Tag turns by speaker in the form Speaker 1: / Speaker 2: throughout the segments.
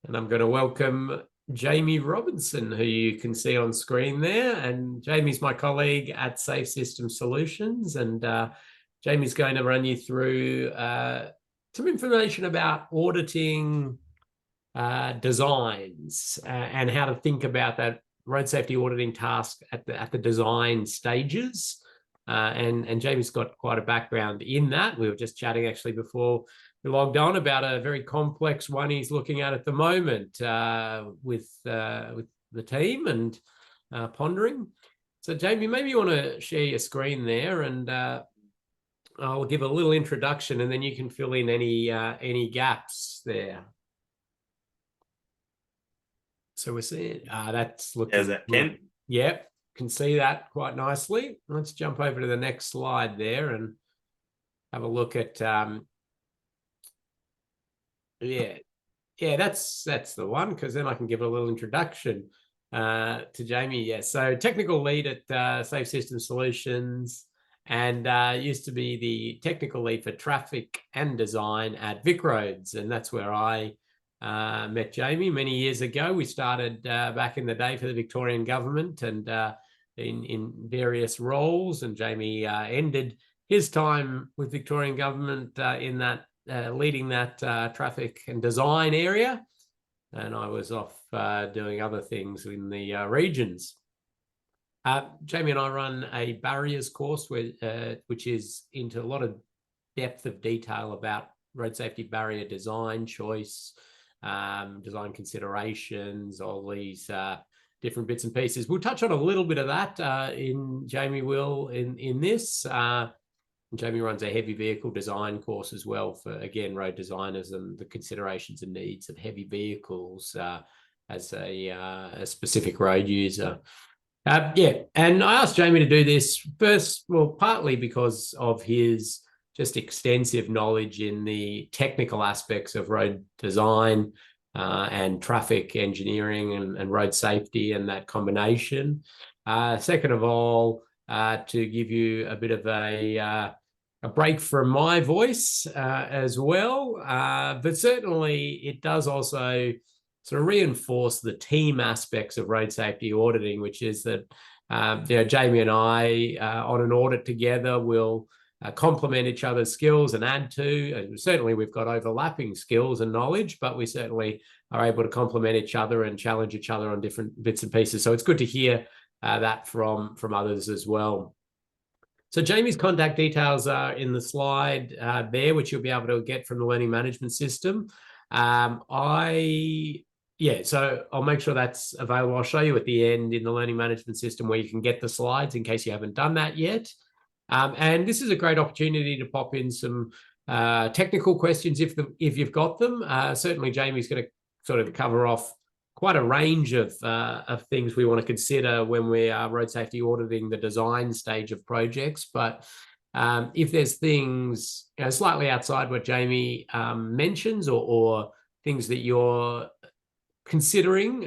Speaker 1: And I'm going to welcome Jamie Robinson, who you can see on screen there. And Jamie's my colleague at Safe System Solutions. And Jamie's going to run you through some information about auditing designs and how to think about that road safety auditing task at the design stages. And Jamie's got quite a background in that. We were just chatting actually before we logged on about a very complex one he's looking at the moment with the team and pondering. So Jamie, maybe you want to share your screen there, and I'll give a little introduction, and then you can fill in any gaps there. So we're seeing that's looking.
Speaker 2: As that Ken?
Speaker 1: Yep, can see that quite nicely. Let's jump over to the next slide there and have a look at. Yeah, that's the one, because then I can give a little introduction to Jamie. Yeah, so technical lead at Safe System Solutions, and used to be the technical lead for traffic and design at Vic Roads, and that's where I met Jamie many years ago. We started back in the day for the Victorian government, and in various roles, and Jamie ended his time with Victorian government in that leading that traffic and design area, and I was off doing other things in the regions. Jamie and I run a barriers course which is into a lot of depth of detail about road safety barrier design, choice, design considerations, all these different bits and pieces. We'll touch on a little bit of that Jamie will in this. Jamie runs a heavy vehicle design course as well for, again, road designers and the considerations and needs of heavy vehicles as a specific road user. And I asked Jamie to do this first, well, partly because of his just extensive knowledge in the technical aspects of road design and traffic engineering and road safety and that combination. Second of all, to give you a bit of a break from my voice as well, but certainly it does also sort of reinforce the team aspects of road safety auditing, which is that Jamie and I on an audit together will complement each other's skills and add to, and certainly we've got overlapping skills and knowledge, but we certainly are able to complement each other and challenge each other on different bits and pieces. So it's good to hear that from others as well. So Jamie's contact details are in the slide there, which you'll be able to get from the learning management system. So I'll make sure that's available. I'll show you at the end in the learning management system where you can get the slides in case you haven't done that yet. And this is a great opportunity to pop in some technical questions if you've got them. Certainly Jamie's going to sort of cover off quite a range of things we want to consider when we are road safety auditing the design stage of projects. But if there's things slightly outside what Jamie mentions, or things that you're considering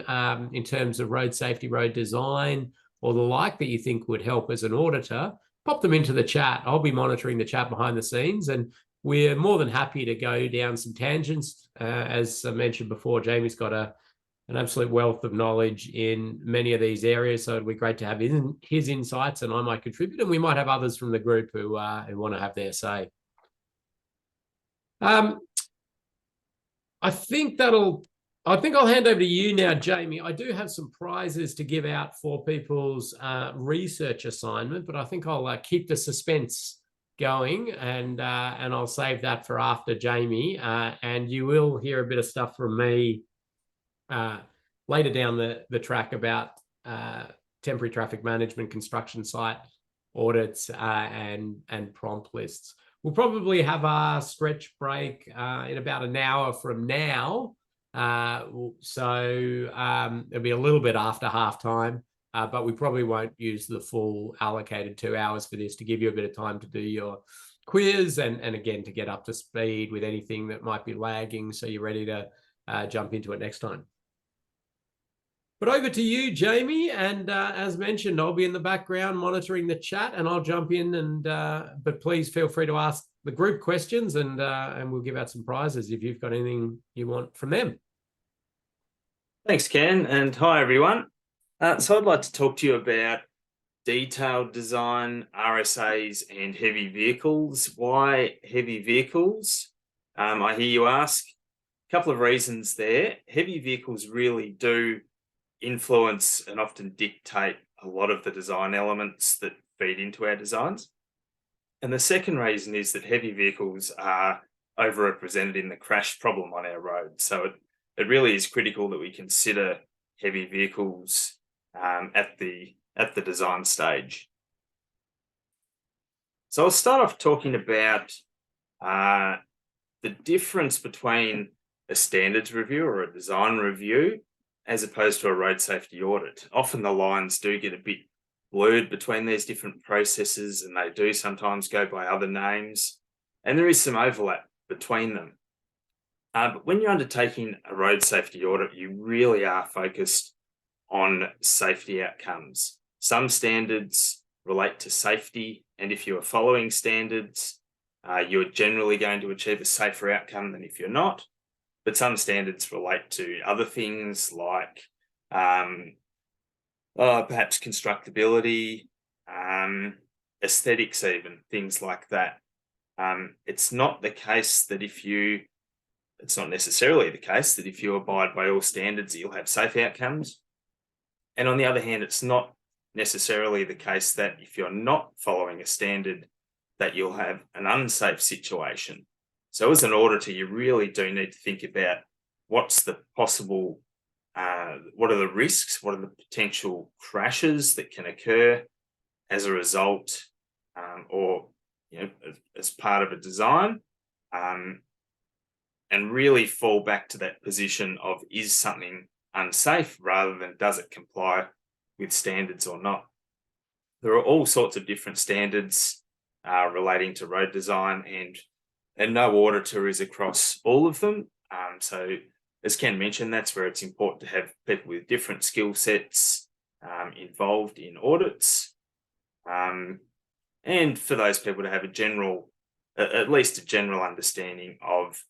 Speaker 1: in terms of road safety, road design, or the like that you think would help as an auditor, pop them into the chat. I'll be monitoring the chat behind the scenes, and we're more than happy to go down some tangents. As I mentioned before, Jamie's got an absolute wealth of knowledge in many of these areas, so it'd be great to have his insights, and I might contribute, and we might have others from the group who want to have their say. I think I'll hand over to you now, Jamie. I do have some prizes to give out for people's research assignment, but I think I'll keep the suspense going, and I'll save that for after Jamie. And you will hear a bit of stuff from me later down the track about temporary traffic management, construction site audits, and prompt lists. We'll probably have our stretch break in about an hour from now. So it'll be a little bit after halftime, but we probably won't use the full allocated 2 hours for this, to give you a bit of time to do your quiz and again, to get up to speed with anything that might be lagging, so you're ready to jump into it next time. But over to you, Jamie, and as mentioned, I'll be in the background monitoring the chat, and I'll jump in, and but please feel free to ask the group questions, and we'll give out some prizes if you've got anything you want from them.
Speaker 2: Thanks, Ken, and hi, everyone. So I'd like to talk to you about detailed design, RSAs, and heavy vehicles. Why heavy vehicles? I hear you ask. A couple of reasons there. Heavy vehicles really do influence and often dictate a lot of the design elements that feed into our designs. And the second reason is that heavy vehicles are overrepresented in the crash problem on our roads. So it really is critical that we consider heavy vehicles at the design stage. So I'll start off talking about the difference between a standards review or a design review as opposed to a road safety audit. Often the lines do get a bit blurred between these different processes, and they do sometimes go by other names, and there is some overlap between them. But when you're undertaking a road safety audit, you really are focused on safety outcomes. Some standards relate to safety, and if you are following standards, you're generally going to achieve a safer outcome than if you're not. But some standards relate to other things like perhaps constructability, aesthetics, even things like that. It's not necessarily the case that if you abide by all standards, you'll have safe outcomes. And on the other hand, it's not necessarily the case that if you're not following a standard, that you'll have an unsafe situation. So as an auditor, you really do need to think about what's the possible, what are the risks, what are the potential crashes that can occur as a result or as part of a design, and really fall back to that position of, is something unsafe rather than does it comply with standards or not. There are all sorts of different standards relating to road design, and no auditor is across all of them. So as Ken mentioned, that's where it's important to have people with different skill sets involved in audits, and for those people to have at least a general understanding of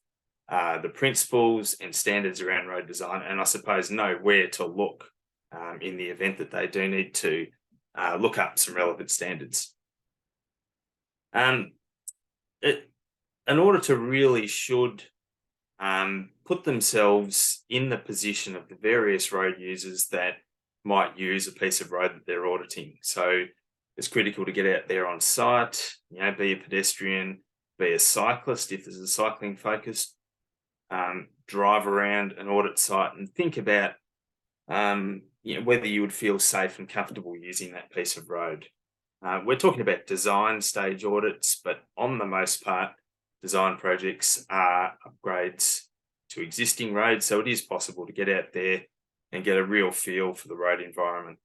Speaker 2: the principles and standards around road design, and I suppose know where to look in the event that they do need to look up some relevant standards. An auditor really should put themselves in the position of the various road users that might use a piece of road that they're auditing. So it's critical to get out there on site, be a pedestrian, be a cyclist if there's a cycling focused, drive around an audit site and think about whether you would feel safe and comfortable using that piece of road. We're talking about design stage audits, but on the most part, design projects are upgrades to existing roads, so it is possible to get out there and get a real feel for the road environment.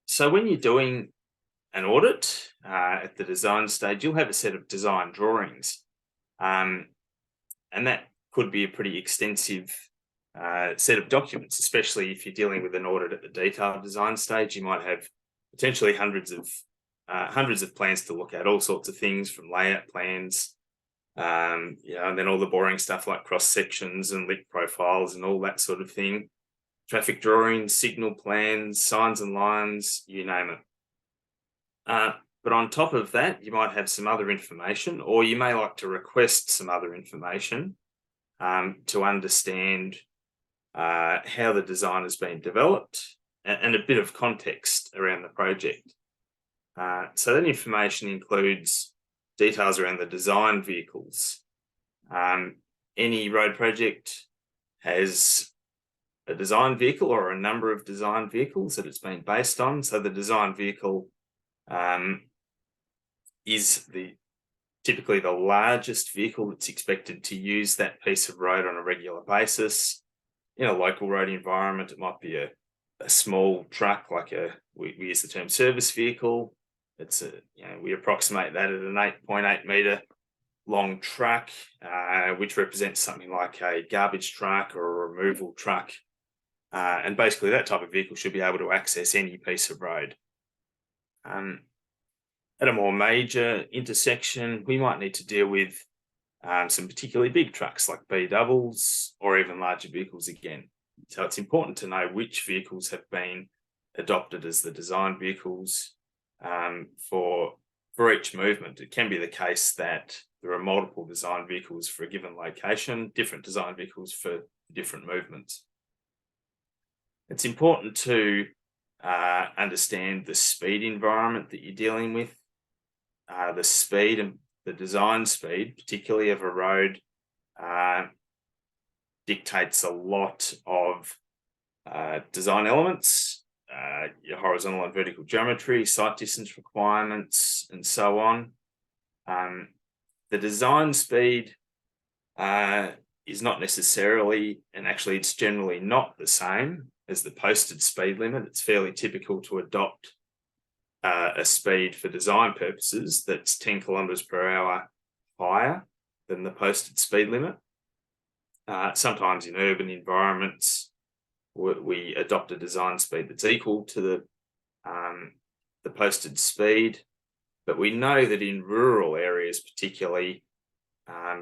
Speaker 2: So when you're doing an audit at the design stage, you'll have a set of design drawings, and that could be a pretty extensive set of documents, especially if you're dealing with an audit at the detailed design stage. You might have potentially hundreds of plans to look at, all sorts of things from layout plans, and then all the boring stuff like cross sections and lit profiles and all that sort of thing, traffic drawings, signal plans, signs and lines, you name it. But on top of that, you might have some other information, or you may like to request some other information to understand how the design has been developed and a bit of context around the project. So that information includes details around the design vehicles. Any road project has a design vehicle or a number of design vehicles that it's been based on. So the design vehicle is typically the largest vehicle that's expected to use that piece of road on a regular basis. In a local road environment, it might be a small truck, like we use the term service vehicle. It's we approximate that at an 8.8 metre long truck, which represents something like a garbage truck or a removal truck. And basically that type of vehicle should be able to access any piece of road. At a more major intersection, we might need to deal with some particularly big trucks like B doubles or even larger vehicles again. So it's important to know which vehicles have been adopted as the design vehicles for each movement. It can be the case that there are multiple design vehicles for a given location, different design vehicles for different movements. It's important to understand the speed environment that you're dealing with. The speed and the design speed, particularly of a road, dictates a lot of design elements, your horizontal and vertical geometry, sight distance requirements, and so on. The design speed is not necessarily, and actually it's generally not the same as the posted speed limit. It's fairly typical to adopt a speed for design purposes that's 10 kilometres per hour higher than the posted speed limit. Sometimes in urban environments, we adopt a design speed that's equal to the posted speed, but we know that in rural areas particularly,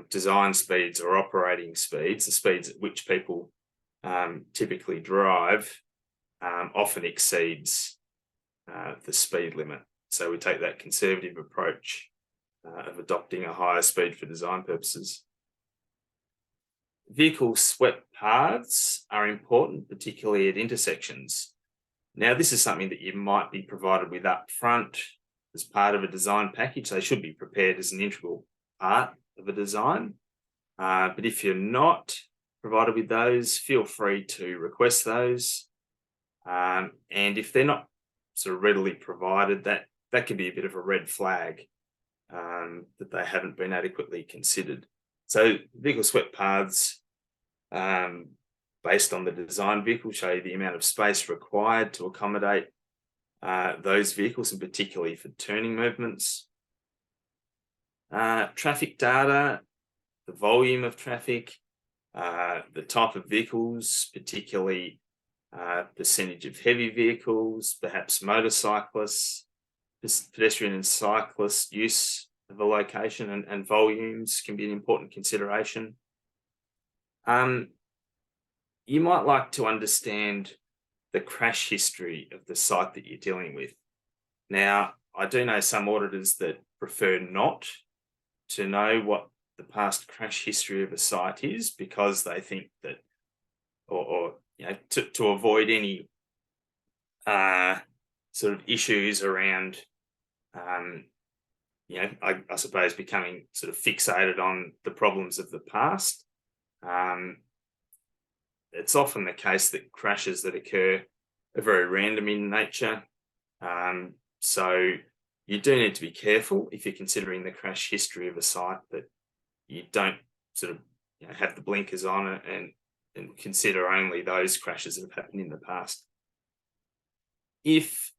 Speaker 2: design speeds or operating speeds, the speeds at which people typically drive, often exceeds the speed limit. So we take that conservative approach of adopting a higher speed for design purposes. Vehicle swept paths are important, particularly at intersections. Now, this is something that you might be provided with up front as part of a design package. They should be prepared as an integral part of a design. But if you're not provided with those, feel free to request those. And if they're not sort of readily provided, that could be a bit of a red flag that they haven't been adequately considered. So vehicle swept paths, based on the design vehicle, show you the amount of space required to accommodate those vehicles, and particularly for turning movements. Traffic data, the volume of traffic, the type of vehicles, particularly percentage of heavy vehicles, perhaps motorcyclists, pedestrian and cyclist use of a location, and volumes can be an important consideration. You might like to understand the crash history of the site that you're dealing with. Now, I do know some auditors that prefer not to know what the past crash history of a site is, because they think that, or to avoid any sort of issues around, I suppose becoming sort of fixated on the problems of the past. It's often the case that crashes that occur are very random in nature. So you do need to be careful if you're considering the crash history of a site, that you don't sort of have the blinkers on and consider only those crashes that have happened in the past. If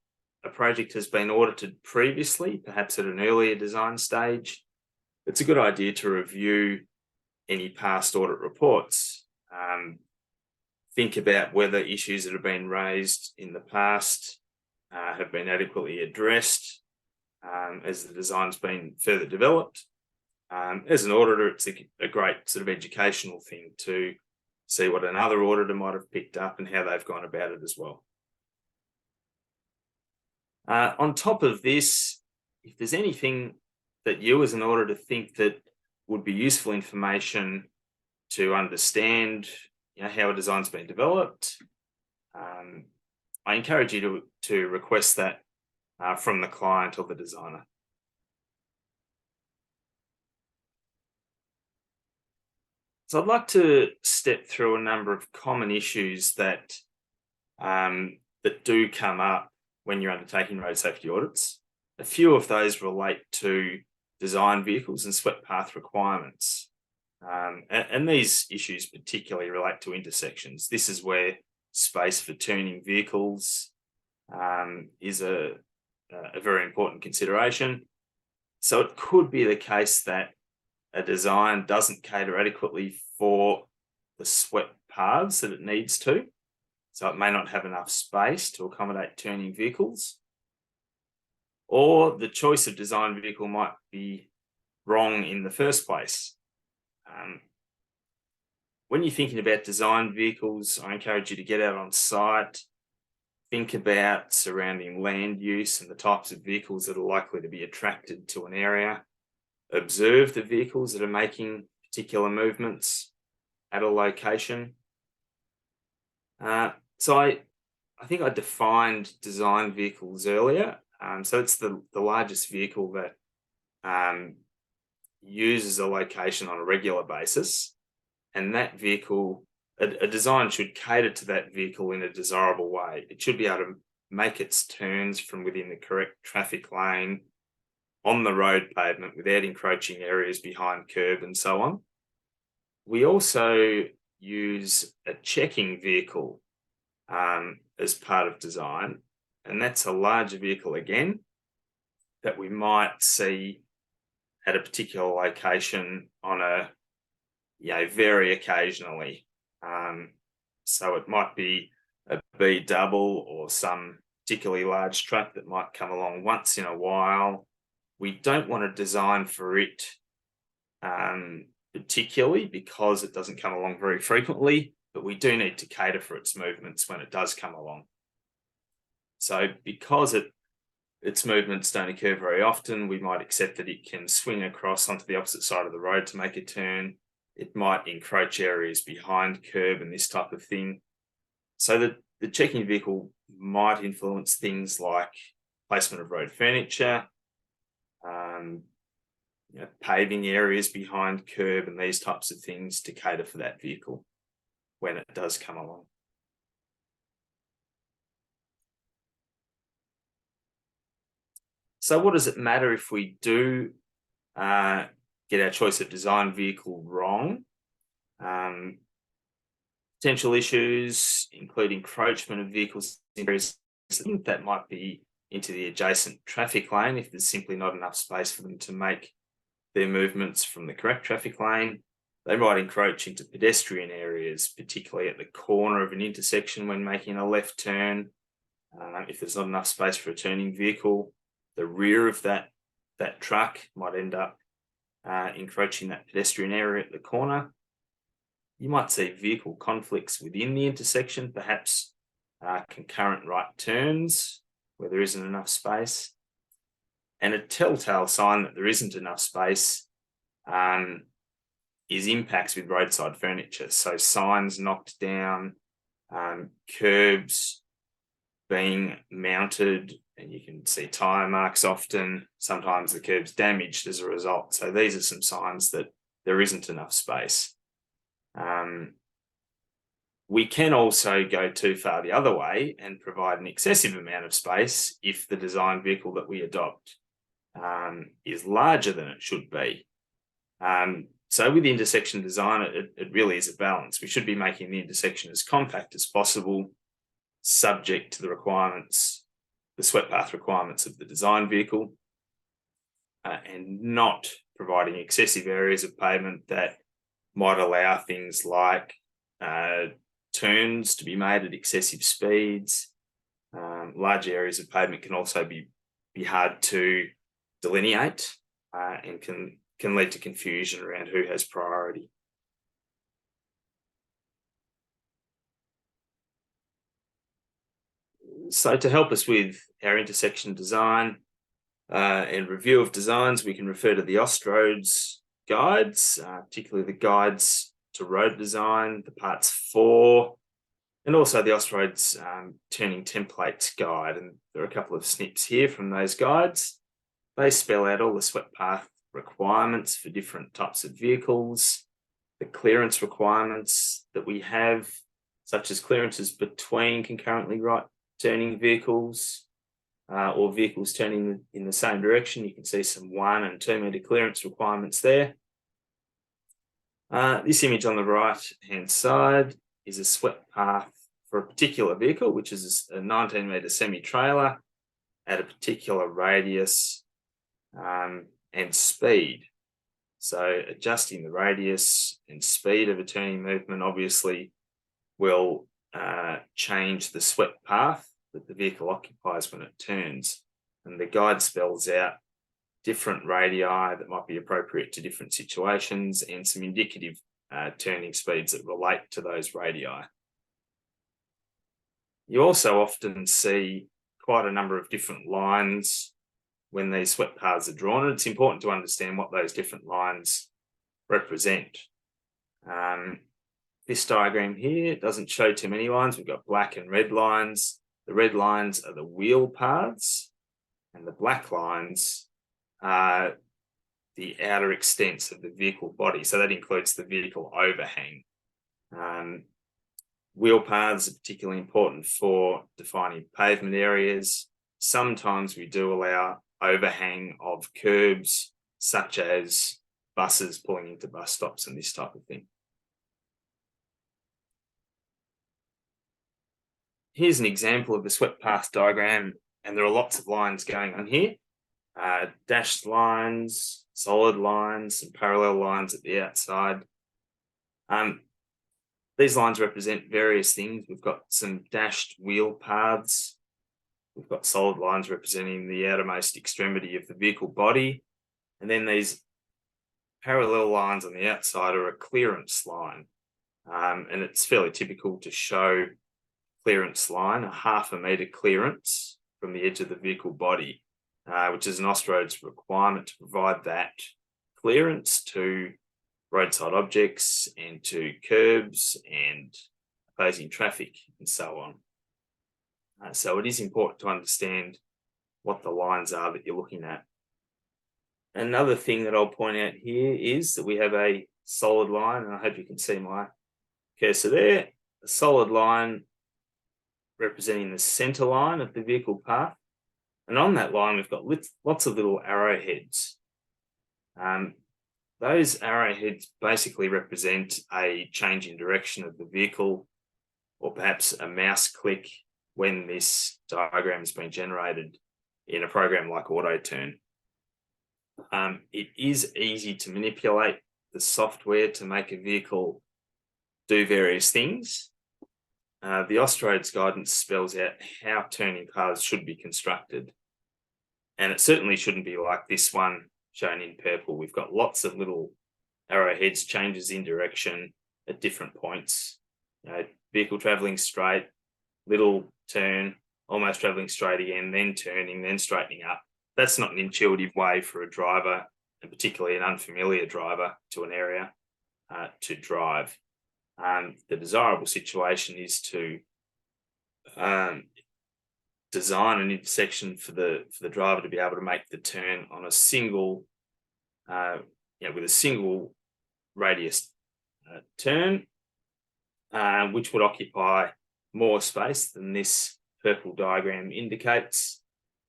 Speaker 2: a project has been audited previously, perhaps at an earlier design stage, it's a good idea to review any past audit reports. Think about whether issues that have been raised in the past have been adequately addressed as the design's been further developed. As an auditor, it's a great sort of educational thing to see what another auditor might have picked up and how they've gone about it as well. On top of this, if there's anything that you as an auditor think that would be useful information to understand how a design's been developed, I encourage you to request that from the client or the designer. So I'd like to step through a number of common issues that do come up when you're undertaking road safety audits. A few of those relate to design vehicles and swept path requirements. And these issues particularly relate to intersections. This is where space for turning vehicles is a very important consideration. So it could be the case that a design doesn't cater adequately for the swept paths that it needs to. So it may not have enough space to accommodate turning vehicles. Or the choice of design vehicle might be wrong in the first place. When you're thinking about design vehicles, I encourage you to get out on site, think about surrounding land use and the types of vehicles that are likely to be attracted to an area. Observe the vehicles that are making particular movements at a location. So I think I defined design vehicles earlier. So it's the largest vehicle that uses a location on a regular basis. And that vehicle, a design should cater to that vehicle in a desirable way. It should be able to make its turns from within the correct traffic lane on the road pavement without encroaching areas behind curb and so on. We also use a checking vehicle as part of design, and that's a larger vehicle again that we might see at a particular location on a very occasionally. So it might be a B double or some particularly large truck that might come along once in a while. We don't want to design for it particularly because it doesn't come along very frequently, but we do need to cater for its movements when it does come along. So because its movements don't occur very often, we might accept that it can swing across onto the opposite side of the road to make a turn. It might encroach areas behind curb and this type of thing. So that the checking vehicle might influence things like placement of road furniture, paving areas behind curb and these types of things to cater for that vehicle when it does come along. So what does it matter if we do get our choice of design vehicle wrong? Potential issues include encroachment of vehicles in areas that might be into the adjacent traffic lane if there's simply not enough space for them to make their movements from the correct traffic lane. They might encroach into pedestrian areas, particularly at the corner of an intersection when making a left turn. If there's not enough space for a turning vehicle, the rear of that truck might end up encroaching that pedestrian area at the corner. You might see vehicle conflicts within the intersection, perhaps concurrent right turns where there isn't enough space. And a telltale sign that there isn't enough space is impacts with roadside furniture. So signs knocked down, curbs being mounted, and you can see tyre marks often. Sometimes the curb's damaged as a result. So these are some signs that there isn't enough space. We can also go too far the other way and provide an excessive amount of space if the design vehicle that we adopt is larger than it should be. So with intersection design, it really is a balance. We should be making the intersection as compact as possible, subject to the requirements, the swept path requirements of the design vehicle, and not providing excessive areas of pavement that might allow things like turns to be made at excessive speeds. Large areas of pavement can also be hard to delineate and can lead to confusion around who has priority. So to help us with our intersection design and review of designs, we can refer to the Austroads guides, particularly the guides to road design, the parts 4, and also the Austroads turning templates guide. And there are a couple of snips here from those guides. They spell out all the swept path requirements for different types of vehicles, the clearance requirements that we have, such as clearances between concurrently right turning vehicles or vehicles turning in the same direction. You can see some 1 and 2 metre clearance requirements there. This image on the right hand side is a swept path for a particular vehicle, which is a 19 metre semi-trailer at a particular radius and speed. So adjusting the radius and speed of a turning movement obviously will change the swept path that the vehicle occupies when it turns. And the guide spells out different radii that might be appropriate to different situations, and some indicative turning speeds that relate to those radii. You also often see quite a number of different lines when these swept paths are drawn, and it's important to understand what those different lines represent. This diagram here doesn't show too many lines. We've got black and red lines. The red lines are the wheel paths, and the black lines are the outer extents of the vehicle body. So that includes the vehicle overhang. Wheel paths are particularly important for defining pavement areas. Sometimes we do allow overhang of curbs, such as buses pulling into bus stops and this type of thing. Here's an example of the swept path diagram, and there are lots of lines going on here. Dashed lines, solid lines, and parallel lines at the outside. These lines represent various things. We've got some dashed wheel paths. We've got solid lines representing the outermost extremity of the vehicle body. And then these parallel lines on the outside are a clearance line. And it's fairly typical to show clearance line, a 0.5 metre clearance from the edge of the vehicle body, which is an Austroads requirement to provide that clearance to roadside objects and to curbs and opposing traffic and so on. So it is important to understand what the lines are that you're looking at. Another thing that I'll point out here is that we have a solid line, and I hope you can see my cursor there, a solid line representing the center line of the vehicle path. And on that line, we've got lots of little arrowheads. Those arrowheads basically represent a change in direction of the vehicle, or perhaps a mouse click when this diagram has been generated in a program like AutoTurn. It is easy to manipulate the software to make a vehicle do various things. The Austroads guidance spells out how turning paths should be constructed. And it certainly shouldn't be like this one shown in purple. We've got lots of little arrowheads, changes in direction at different points. Vehicle travelling straight, little turn, almost travelling straight again, then turning, then straightening up. That's not an intuitive way for a driver, and particularly an unfamiliar driver to an area, to drive. The desirable situation is to design an intersection for the driver to be able to make the turn on a single, with a single radius turn, which would occupy more space than this purple diagram indicates.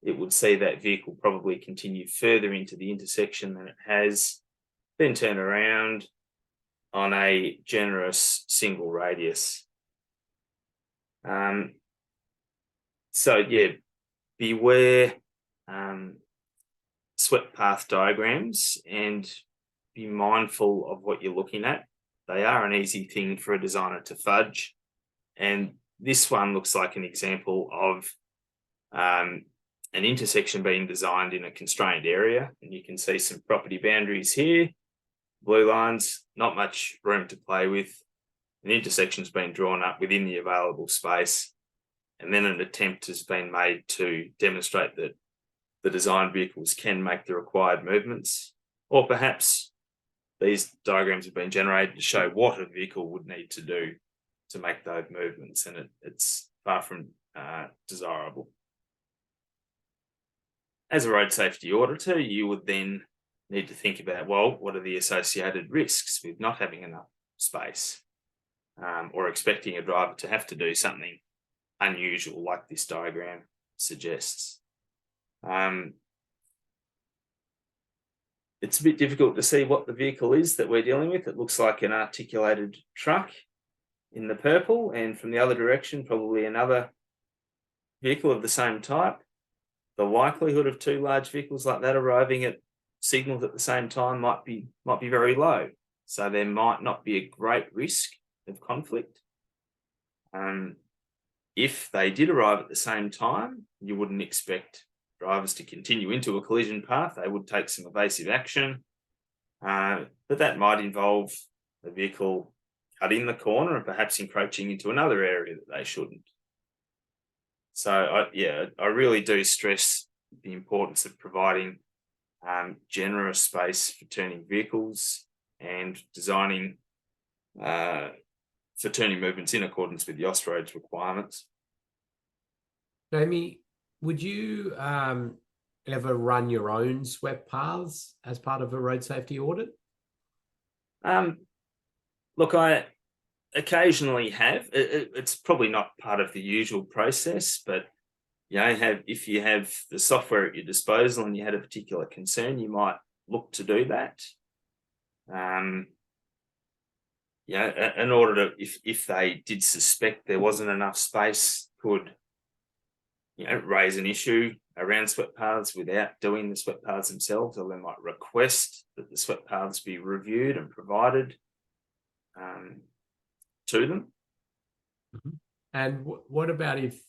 Speaker 2: It would see that vehicle probably continue further into the intersection than it has, then turn around on a generous single radius. So yeah, beware swept path diagrams and be mindful of what you're looking at. They are an easy thing for a designer to fudge. And this one looks like an example of an intersection being designed in a constrained area. And you can see some property boundaries here, blue lines, not much room to play with. An intersection's been drawn up within the available space. And then an attempt has been made to demonstrate that the designed vehicles can make the required movements, or perhaps these diagrams have been generated to show what a vehicle would need to do to make those movements, and it's far from desirable. As a road safety auditor, you would then need to think about, well, what are the associated risks with not having enough space, or expecting a driver to have to do something unusual like this diagram suggests. It's a bit difficult to see what the vehicle is that we're dealing with. It looks like an articulated truck in the purple, and from the other direction, probably another vehicle of the same type. The likelihood of two large vehicles like that arriving at signals at the same time might be very low. So there might not be a great risk of conflict. If they did arrive at the same time, you wouldn't expect drivers to continue into a collision path, they would take some evasive action. But that might involve the vehicle cutting the corner and perhaps encroaching into another area that they shouldn't. So, I really do stress the importance of providing generous space for turning vehicles and designing for turning movements in accordance with the Austroads requirements.
Speaker 1: Jamie, would you ever run your own swept paths as part of a road safety audit?
Speaker 2: Look, I occasionally have. It's probably not part of the usual process, but if you have the software at your disposal and you had a particular concern, you might look to do that. An auditor, if they did suspect there wasn't enough space, could raise an issue around swept paths without doing the swept paths themselves, or they might request that the swept paths be reviewed and provided to them.
Speaker 1: Mm-hmm. And what about if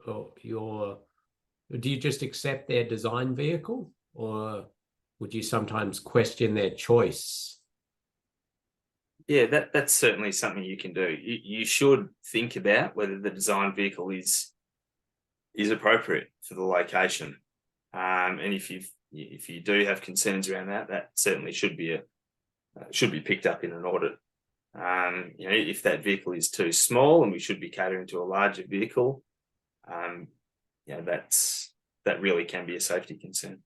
Speaker 1: do you just accept their design vehicle, or would you sometimes question their choice?
Speaker 2: Yeah, that's certainly something you can do. You should think about whether the design vehicle is appropriate for the location, and if you do have concerns around that, that certainly should be picked up in an audit. If that vehicle is too small and we should be catering to a larger vehicle, that really can be a safety concern.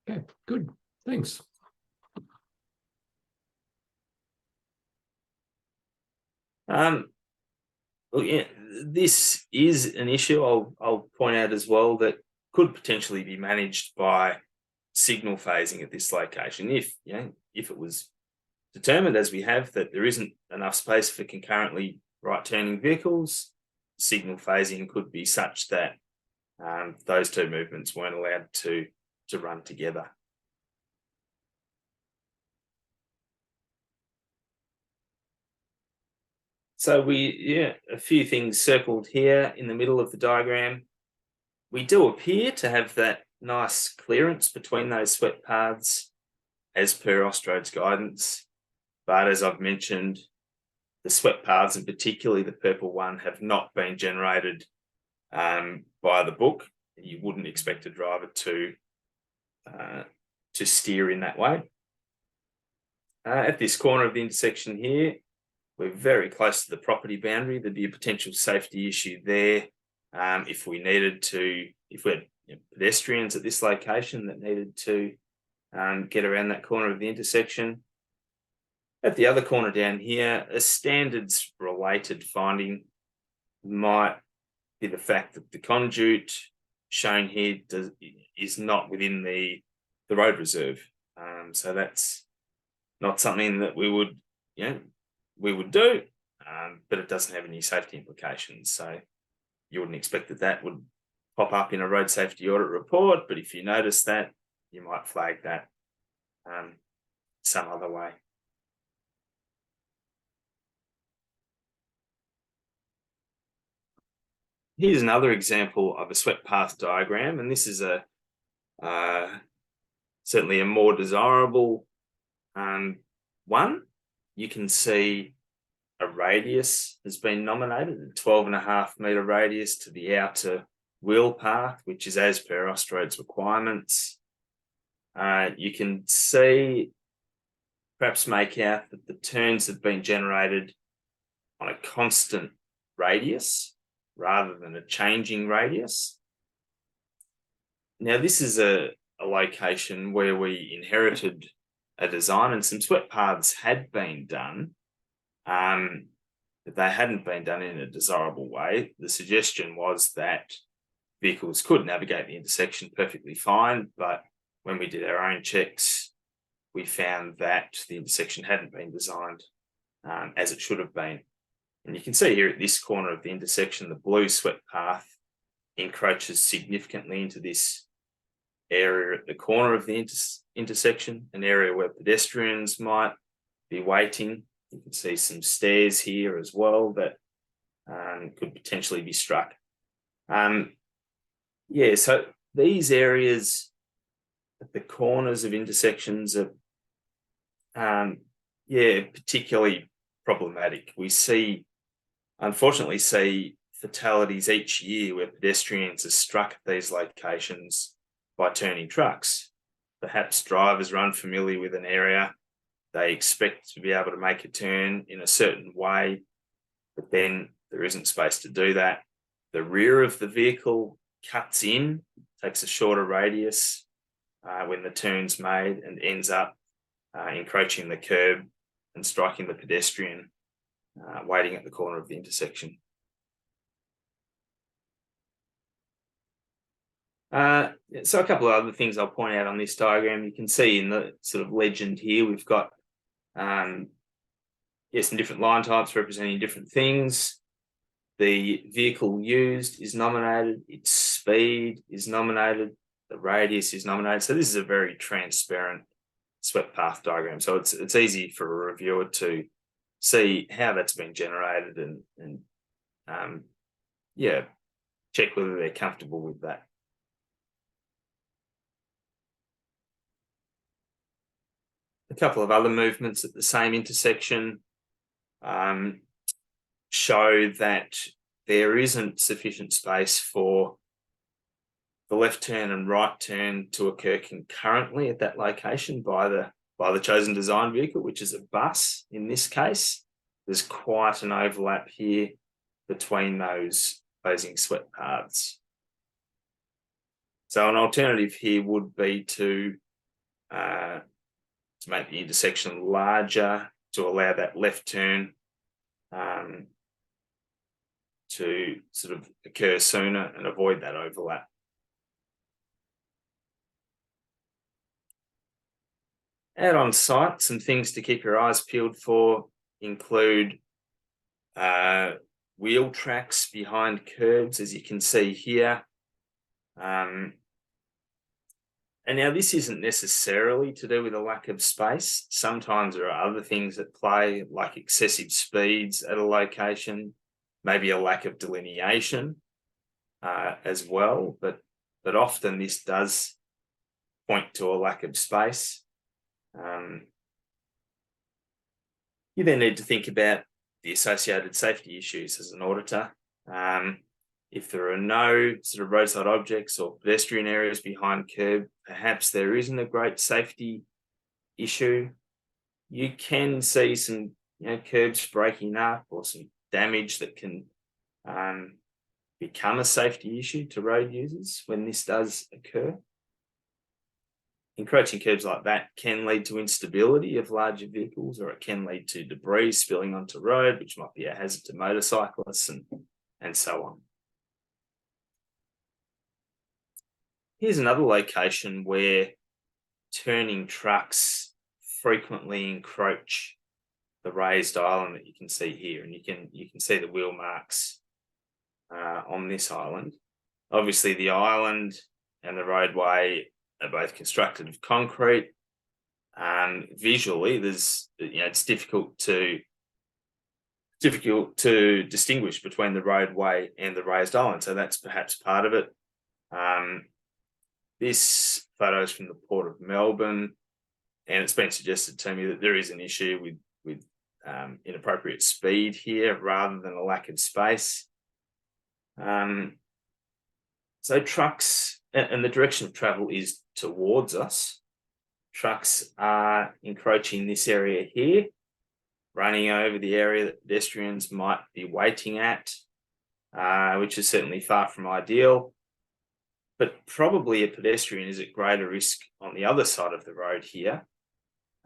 Speaker 1: Okay, good. Thanks.
Speaker 2: This is an issue I'll point out as well that could potentially be managed by signal phasing at this location. If it was determined, as we have, that there isn't enough space for concurrently right-turning vehicles, signal phasing could be such that those two movements weren't allowed to run together. So a few things circled here in the middle of the diagram. We do appear to have that nice clearance between those swept paths as per Austroads guidance. But as I've mentioned, the swept paths, and particularly the purple one, have not been generated by the book. You wouldn't expect a driver to steer in that way. At this corner of the intersection here, we're very close to the property boundary. There'd be a potential safety issue there if we had pedestrians at this location that needed to get around that corner of the intersection. At the other corner down here, a standards related finding might be the fact that the conduit shown here is not within the road reserve. So that's not something that we would do, but it doesn't have any safety implications. So you wouldn't expect that would pop up in a road safety audit report, but if you notice that, you might flag that some other way. Here's another example of a swept path diagram, and this is certainly a more desirable one. You can see a radius has been nominated, a 12.5 metre radius to the outer wheel path, which is as per Austroads requirements. You can perhaps make out that the turns have been generated on a constant radius rather than a changing radius. Now, this is a location where we inherited a design and some swept paths had been done, but they hadn't been done in a desirable way. The suggestion was that vehicles could navigate the intersection perfectly fine, but when we did our own checks, we found that the intersection hadn't been designed as it should have been. And you can see here at this corner of the intersection, the blue swept path encroaches significantly into this area at the corner of the intersection, an area where pedestrians might be waiting. You can see some stairs here as well that could potentially be struck. Yeah, so these areas at the corners of intersections are, particularly problematic. We unfortunately see fatalities each year where pedestrians are struck at these locations by turning trucks. Perhaps drivers are unfamiliar with an area. They expect to be able to make a turn in a certain way, but then there isn't space to do that. The rear of the vehicle cuts in, takes a shorter radius when the turn's made, and ends up encroaching the curb and striking the pedestrian waiting at the corner of the intersection. So a couple of other things I'll point out on this diagram. You can see in the sort of legend here, we've got some different line types representing different things. The vehicle used is nominated, its speed is nominated, the radius is nominated. So this is a very transparent swept path diagram. So it's easy for a reviewer to see how that's been generated and check whether they're comfortable with that. A couple of other movements at the same intersection show that there isn't sufficient space for the left turn and right turn to occur concurrently at that location by the chosen design vehicle, which is a bus in this case. There's quite an overlap here between those opposing swept paths. So an alternative here would be to make the intersection larger to allow that left turn to sort of occur sooner and avoid that overlap. Out on site, some things to keep your eyes peeled for include wheel tracks behind curbs, as you can see here. And now this isn't necessarily to do with a lack of space. Sometimes there are other things at play, like excessive speeds at a location, maybe a lack of delineation as well. But often this does point to a lack of space. You then need to think about the associated safety issues as an auditor. If there are no sort of roadside objects or pedestrian areas behind curb, perhaps there isn't a great safety issue. You can see some curbs breaking up or some damage that can become a safety issue to road users when this does occur. Encroaching curbs like that can lead to instability of larger vehicles, or it can lead to debris spilling onto road, which might be a hazard to motorcyclists and so on. Here's another location where turning trucks frequently encroach the raised island that you can see here, and you can see the wheel marks on this island. Obviously, the island and the roadway are both constructed of concrete. Visually, it's difficult to distinguish between the roadway and the raised island. So that's perhaps part of it. This photo is from the Port of Melbourne, and it's been suggested to me that there is an issue with inappropriate speed here rather than a lack of space. So trucks, and the direction of travel is towards us. Trucks are encroaching this area here, running over the area that pedestrians might be waiting at, which is certainly far from ideal. But probably a pedestrian is at greater risk on the other side of the road here.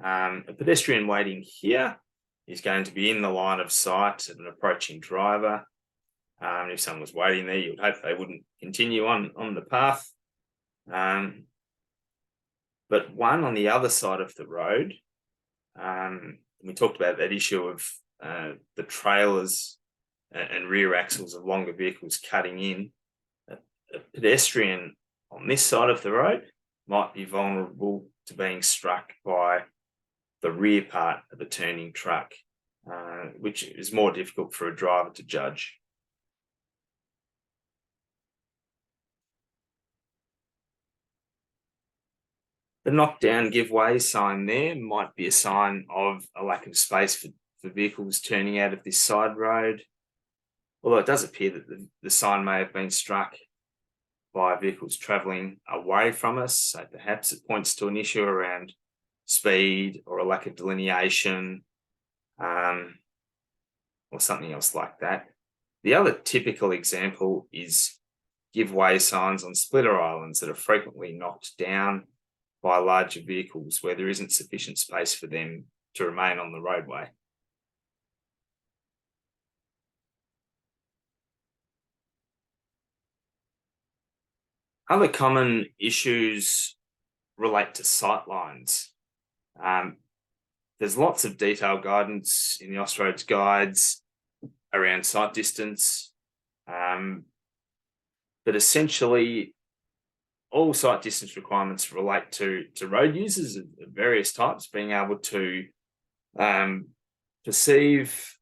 Speaker 2: A pedestrian waiting here is going to be in the line of sight of an approaching driver. If someone was waiting there, you would hope they wouldn't continue on the path. But one on the other side of the road, we talked about that issue of the trailers and rear axles of longer vehicles cutting in. A pedestrian on this side of the road might be vulnerable to being struck by the rear part of a turning truck, which is more difficult for a driver to judge. The knockdown give way sign there might be a sign of a lack of space for vehicles turning out of this side road. Although it does appear that the sign may have been struck by vehicles travelling away from us. So perhaps it points to an issue around speed or a lack of delineation, or something else like that. The other typical example is give way signs on splitter islands that are frequently knocked down by larger vehicles where there isn't sufficient space for them to remain on the roadway. Other common issues relate to sight lines. There's lots of detailed guidance in the Austroads guides around sight distance, but essentially all sight distance requirements relate to road users of various types being able to perceive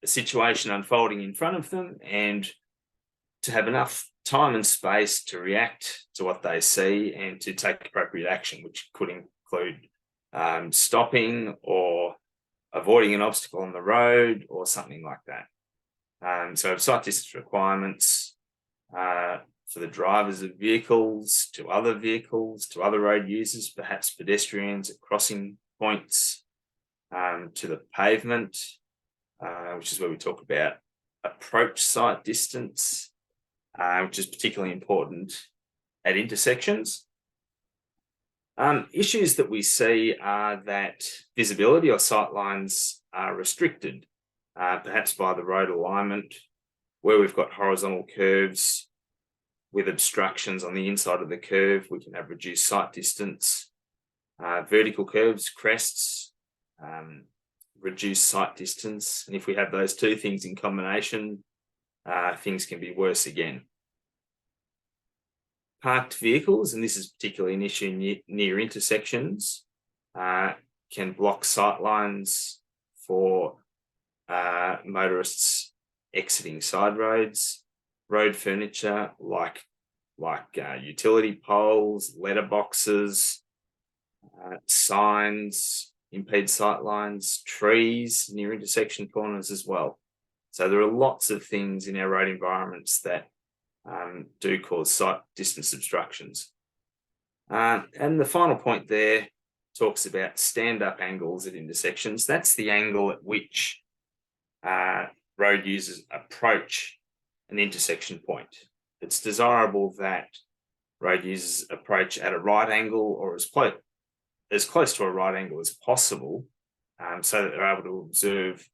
Speaker 2: a situation unfolding in front of them and to have enough time and space to react to what they see and to take appropriate action, which could include stopping or avoiding an obstacle on the road or something like that. So sight distance requirements for the drivers of vehicles, to other road users, perhaps pedestrians at crossing points, to the pavement, which is where we talk about approach sight distance, which is particularly important at intersections. Issues that we see are that visibility or sight lines are restricted, perhaps by the road alignment, where we've got horizontal curves with obstructions on the inside of the curve, we can have reduced sight distance. Vertical curves, crests, reduced sight distance. And if we have those two things in combination, things can be worse again. Parked vehicles, and this is particularly an issue near intersections, can block sight lines for motorists exiting side roads. Road furniture like utility poles, letterboxes, signs impede sight lines, trees near intersection corners as well. So there are lots of things in our road environments that do cause sight distance obstructions. And the final point there talks about stand-up angles at intersections. That's the angle at which road users approach an intersection point. It's desirable that road users approach at a right angle or as close to a right angle as possible, so that they're able to observe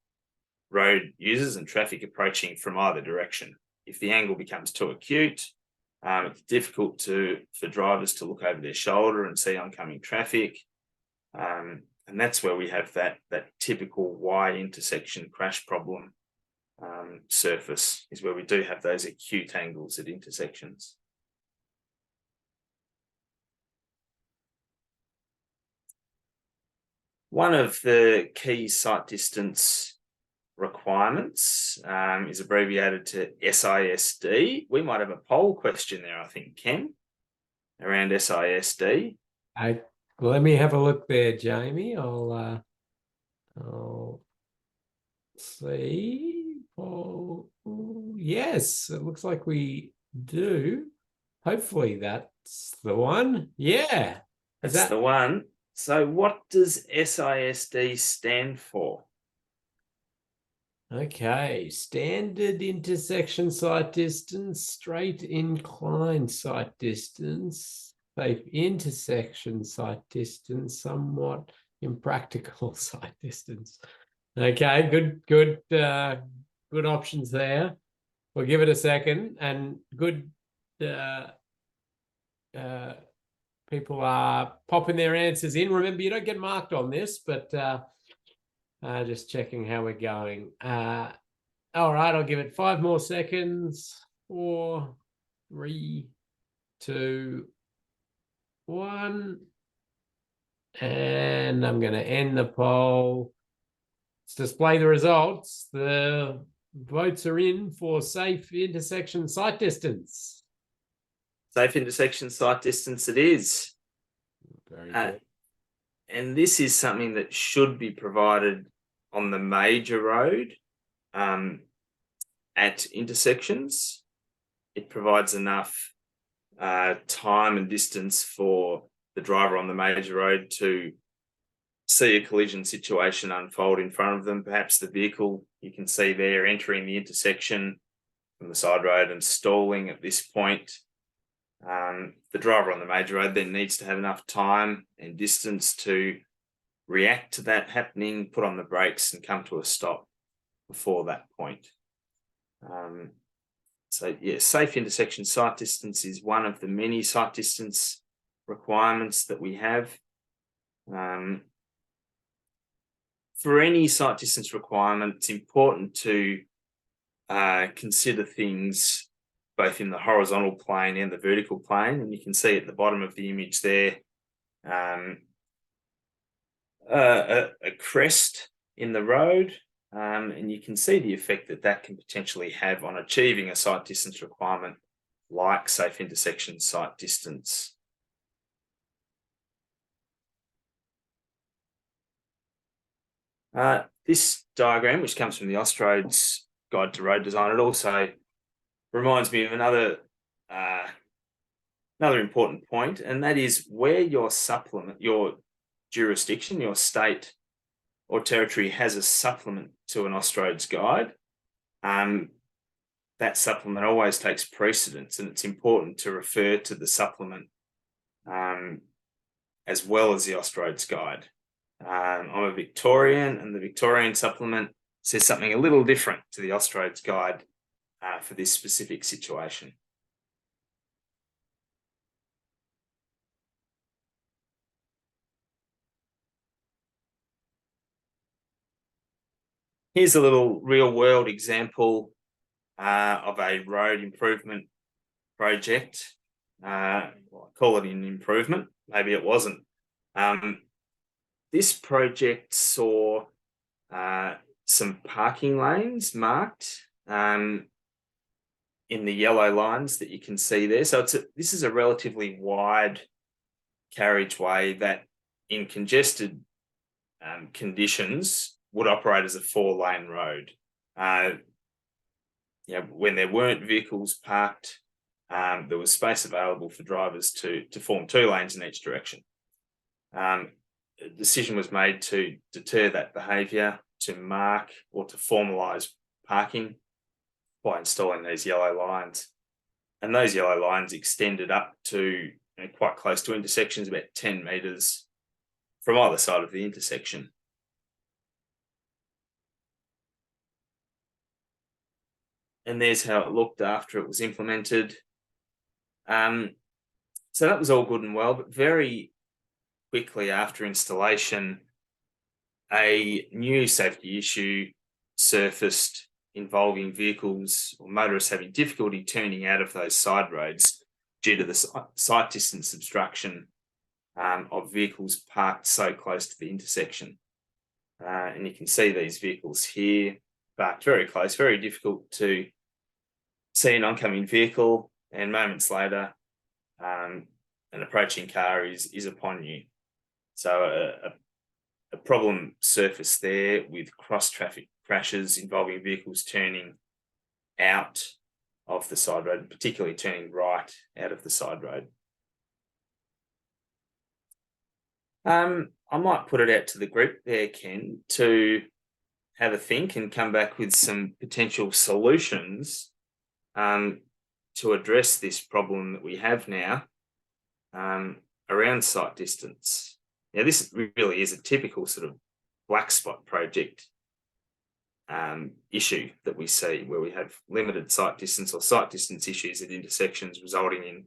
Speaker 2: road users and traffic approaching from either direction. If the angle becomes too acute, it's difficult for drivers to look over their shoulder and see oncoming traffic. And that's where we have that typical Y intersection crash problem surface, is where we do have those acute angles at intersections. One of the key sight distance requirements is abbreviated to SISD. We might have a poll question there, I think, Ken, around SISD.
Speaker 1: Let me have a look there, Jamie. I'll see. Oh, yes, it looks like we do. Hopefully that's the one. Yeah.
Speaker 2: That's the one. So what does SISD stand for?
Speaker 1: Okay, standard intersection sight distance, straight incline sight distance, safe intersection sight distance, somewhat impractical sight distance. Okay, good options there. We'll give it a second, and good people are popping their answers in. Remember, you don't get marked on this, but just checking how we're going. All right, I'll give it 5 more seconds. 4, 3, 2, 1. And I'm going to end the poll. Let's display the results. The votes are in for safe intersection sight distance.
Speaker 2: Safe intersection sight distance it is.
Speaker 1: Very
Speaker 2: Uh,
Speaker 1: good.
Speaker 2: and this is something that should be provided on the major road at intersections. It provides enough time and distance for the driver on the major road to see a collision situation unfold in front of them. Perhaps the vehicle you can see there entering the intersection from the side road and stalling at this point. The driver on the major road then needs to have enough time and distance to react to that happening, put on the brakes and come to a stop before that point. So yeah, safe intersection sight distance is one of the many sight distance requirements that we have. For any sight distance requirement, it's important to consider things both in the horizontal plane and the vertical plane. And you can see at the bottom of the image there, a crest in the road. And you can see the effect that that can potentially have on achieving a sight distance requirement like safe intersection sight distance. This diagram, which comes from the Austroads Guide to Road Design, it also reminds me of another important point, and that is where your supplement, your jurisdiction, your state or territory has a supplement to an Austroads guide, that supplement always takes precedence, and it's important to refer to the supplement as well as the Austroads guide. I'm a Victorian, and the Victorian supplement says something a little different to the Austroads guide for this specific situation. Here's a little real-world example of a road improvement project. I call it an improvement. Maybe it wasn't. This project saw some parking lanes marked in the yellow lines that you can see there. So this is a relatively wide carriageway that in congested conditions would operate as a 4-lane road. When there weren't vehicles parked, there was space available for drivers to form 2 lanes in each direction. A decision was made to deter that behaviour, to mark or to formalise parking by installing these yellow lines. And those yellow lines extended up to quite close to intersections, about 10 metres from either side of the intersection. And there's how it looked after it was implemented. So that was all good and well, but very quickly after installation, a new safety issue surfaced involving vehicles or motorists having difficulty turning out of those side roads due to the sight distance obstruction of vehicles parked so close to the intersection. And you can see these vehicles here parked very close, very difficult to see an oncoming vehicle, and moments later, an approaching car is upon you. So a problem surfaced there with cross-traffic crashes involving vehicles turning out of the side road, particularly turning right out of the side road. I might put it out to the group there, Ken, to have a think and come back with some potential solutions to address this problem that we have now around sight distance. Now, this really is a typical sort of black spot project issue that we see, where we have limited sight distance or sight distance issues at intersections resulting in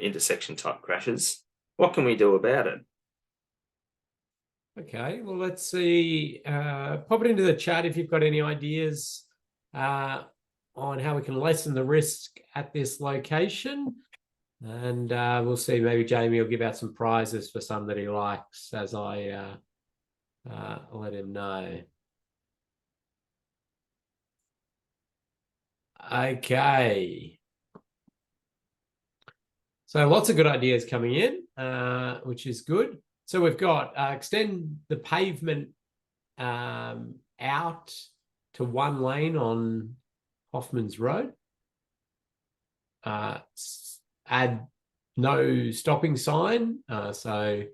Speaker 2: intersection type crashes. What can we do about it?
Speaker 1: Okay, well, let's see. Pop it into the chat if you've got any ideas on how we can lessen the risk at this location. And we'll see, maybe Jamie will give out some prizes for some that he likes as I let him know. Okay. So lots of good ideas coming in, which is good. So we've got extend the pavement out to one lane on Hoffman's Road. Add no stopping sign. So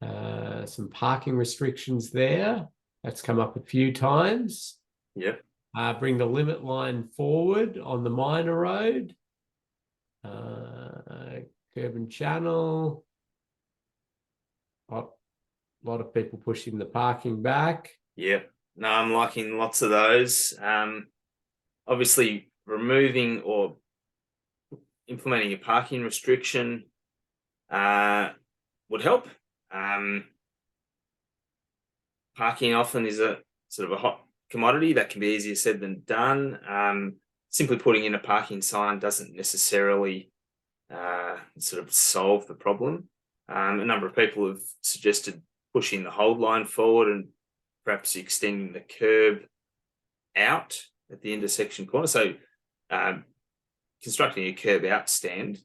Speaker 1: some parking restrictions there. That's come up a few times.
Speaker 2: Yep.
Speaker 1: Bring the limit line forward on the minor road. Curb and channel. A lot of people pushing the parking back.
Speaker 2: Yep. No, I'm liking lots of those. Obviously, removing or implementing a parking restriction would help. Parking often is a sort of a hot commodity that can be easier said than done. Simply putting in a parking sign doesn't necessarily sort of solve the problem. A number of people have suggested pushing the hold line forward and perhaps extending the curb out at the intersection corner. So constructing a curb out stand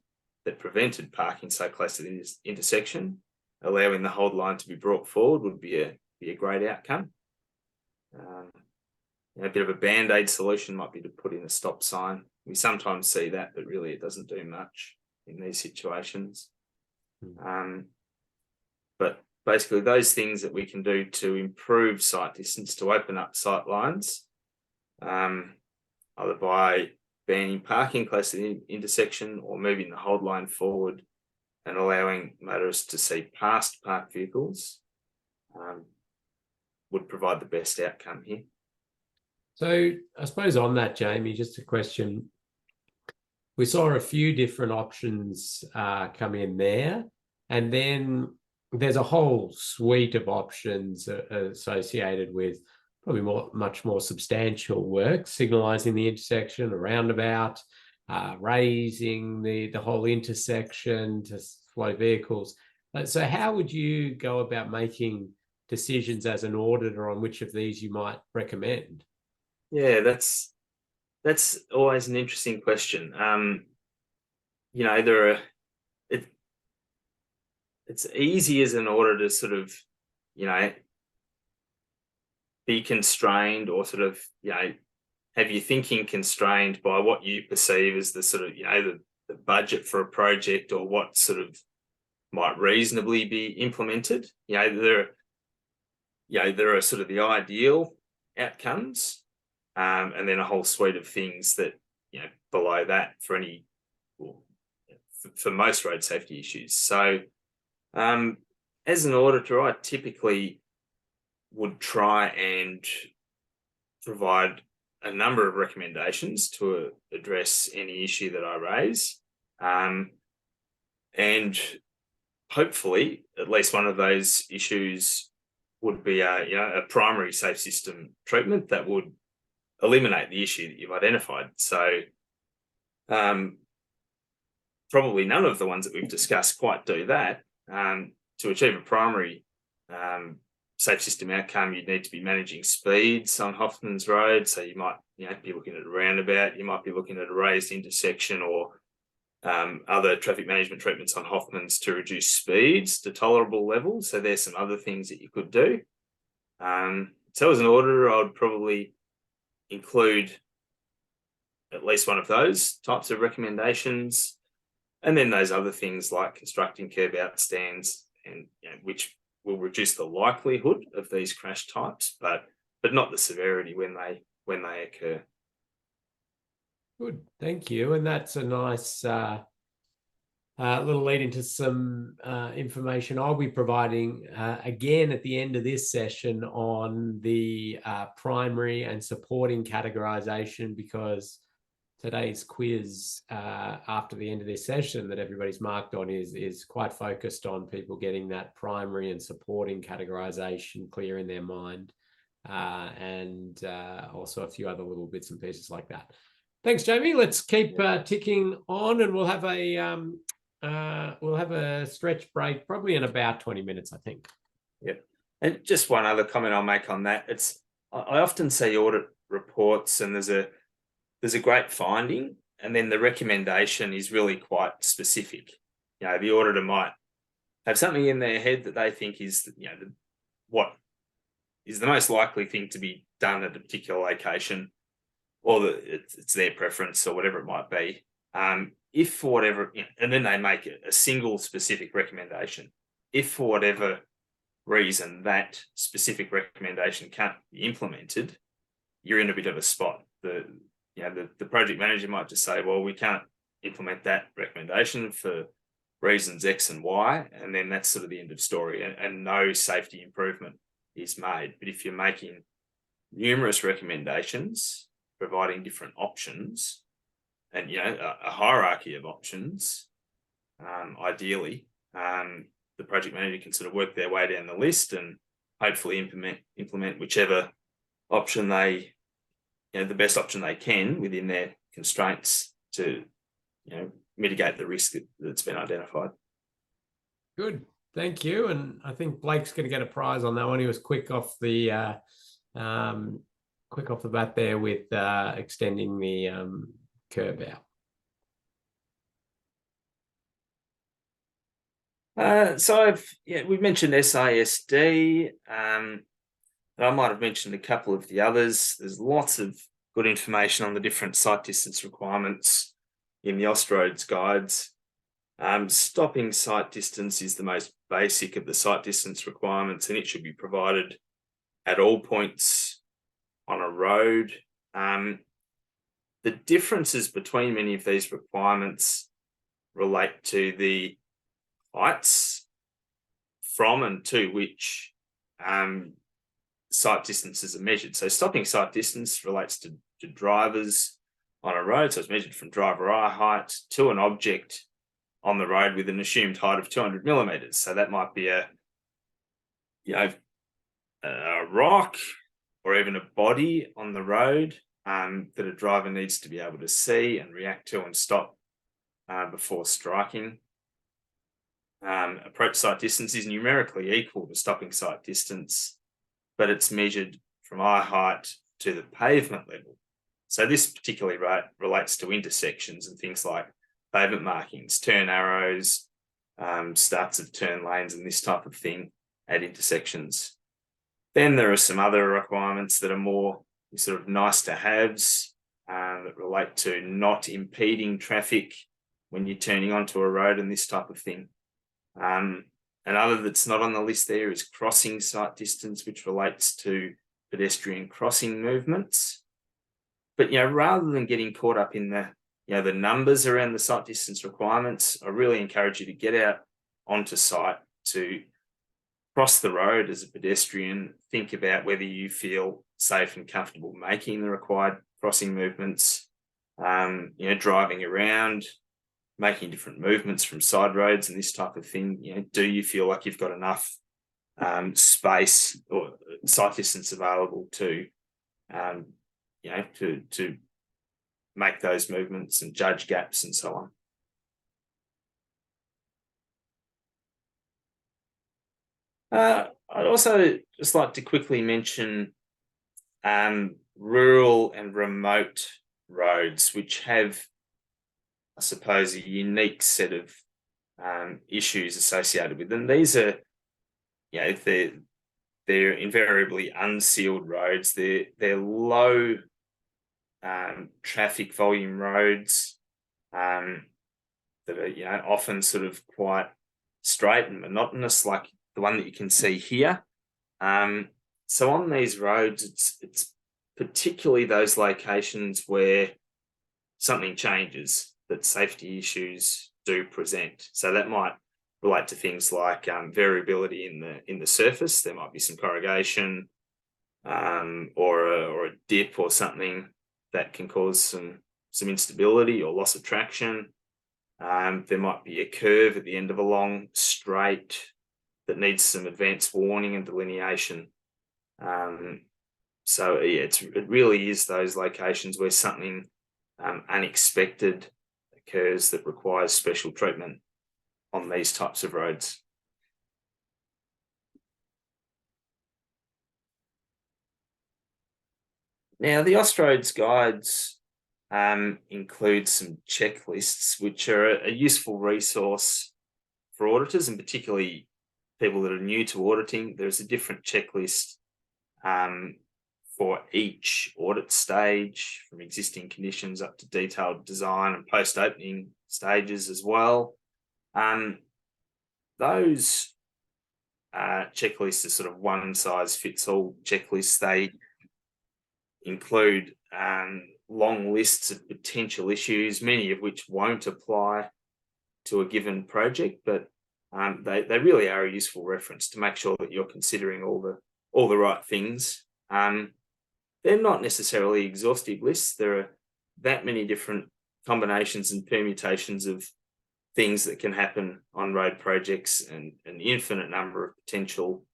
Speaker 2: that prevented parking so close to the intersection, allowing the hold line to be brought forward would be a great outcome. A bit of a band-aid solution might be to put in a stop sign. We sometimes see that, but really it doesn't do much in these situations. But basically those things that we can do to improve sight distance, to open up sight lines, either by banning parking close to the intersection or moving the hold line forward and allowing motorists to see past parked vehicles, would provide the best outcome here.
Speaker 1: So I suppose on that, Jamie, just a question. We saw a few different options come in there, and then there's a whole suite of options associated with probably much more substantial work, signalising the intersection, a roundabout, raising the whole intersection to flow vehicles. So how would you go about making decisions as an auditor on which of these you might recommend?
Speaker 2: Yeah, that's always an interesting question. It's easy as an auditor to sort of, be constrained or sort of, have your thinking constrained by what you perceive as the sort of, the budget for a project or what sort of might reasonably be implemented. There are sort of the ideal outcomes, and then a whole suite of things that, below that for for most road safety issues. So as an auditor, I typically would try and provide a number of recommendations to address any issue that I raise. And hopefully at least one of those issues would be a primary safe system treatment that would eliminate the issue that you've identified. So probably none of the ones that we've discussed quite do that. To achieve a primary safe system outcome, you'd need to be managing speeds on Hoffman's Road. So you might be looking at a roundabout, you might be looking at a raised intersection or other traffic management treatments on Hoffman's to reduce speeds to tolerable levels. So there's some other things that you could do. So as an auditor, I would probably include at least one of those types of recommendations. And then those other things like constructing curb out stands, and which will reduce the likelihood of these crash types, but not the severity when they occur.
Speaker 1: Good, thank you. And that's a nice little lead into some information I'll be providing again at the end of this session on the primary and supporting categorization, because today's quiz after the end of this session that everybody's marked on is quite focused on people getting that primary and supporting categorization clear in their mind, and also a few other little bits and pieces like that. Thanks, Jamie. Let's keep ticking on, and we'll have a stretch break probably in about 20 minutes, I think.
Speaker 2: Yep. And just one other comment I'll make on that. I often see audit reports and there's a great finding, and then the recommendation is really quite specific. the auditor might have something in their head that they think is, what is the most likely thing to be done at a particular location, or that it's their preference or whatever it might be. If for whatever, and then they make a single specific recommendation. If for whatever reason that specific recommendation can't be implemented, you're in a bit of a spot. The project manager might just say, well, we can't implement that recommendation for reasons X and Y, and then that's sort of the end of story, and no safety improvement is made. But if you're making numerous recommendations, providing different options, and a hierarchy of options, ideally, the project manager can sort of work their way down the list and hopefully implement whichever option they, the best option they can within their constraints to, mitigate the risk that's been identified.
Speaker 1: Good, thank you. And I think Blake's going to get a prize on that one. He was quick off the bat there with extending the curve out.
Speaker 2: So we've mentioned SASD. I might have mentioned a couple of the others. There's lots of good information on the different site distance requirements in the Austroads guides. Stopping site distance is the most basic of the site distance requirements, and it should be provided at all points on a road. The differences between many of these requirements relate to the heights from and to which site distances are measured. So stopping site distance relates to drivers on a road, so it's measured from driver eye height to an object on the road with an assumed height of 200 millimeters. So that might be a rock or even a body on the road that a driver needs to be able to see and react to and stop before striking. Approach site distance is numerically equal to stopping site distance, but it's measured from eye height to the pavement level. So this particularly relates to intersections and things like pavement markings, turn arrows, starts of turn lanes, and this type of thing at intersections. Then there are some other requirements that are more sort of nice to haves that relate to not impeding traffic when you're turning onto a road and this type of thing. Another that's not on the list there is crossing site distance, which relates to pedestrian crossing movements. But rather than getting caught up in the numbers around the site distance requirements, I really encourage you to get out onto site to cross the road as a pedestrian. Think about whether you feel safe and comfortable making the required crossing movements, driving around, making different movements from side roads and this type of thing. Do you feel like you've got enough space or site distance available to make those movements and judge gaps and so on. I'd also just like to quickly mention rural and remote roads, which have, I suppose, a unique set of issues associated with them. These are, they're invariably unsealed roads. They're low traffic volume roads that are, often sort of quite straight and monotonous, like the one that you can see here. So on these roads, it's particularly those locations where something changes, that safety issues do present. So that might relate to things like variability in the surface. There might be some corrugation or a dip or something that can cause some instability or loss of traction. There might be a curve at the end of a long straight that needs some advanced warning and delineation. It really is those locations where something unexpected occurs that requires special treatment on these types of roads. Now, the Austroads guides include some checklists, which are a useful resource for auditors, and particularly people that are new to auditing, there's a different checklist for each audit stage, from existing conditions up to detailed design and post-opening stages as well. Those checklists are sort of one-size-fits-all checklists. They include long lists of potential issues, many of which won't apply to a given project, but they really are a useful reference to make sure that you're considering all the right things. They're not necessarily exhaustive lists. There are that many different combinations and permutations of things that can happen on road projects, and an infinite number of potential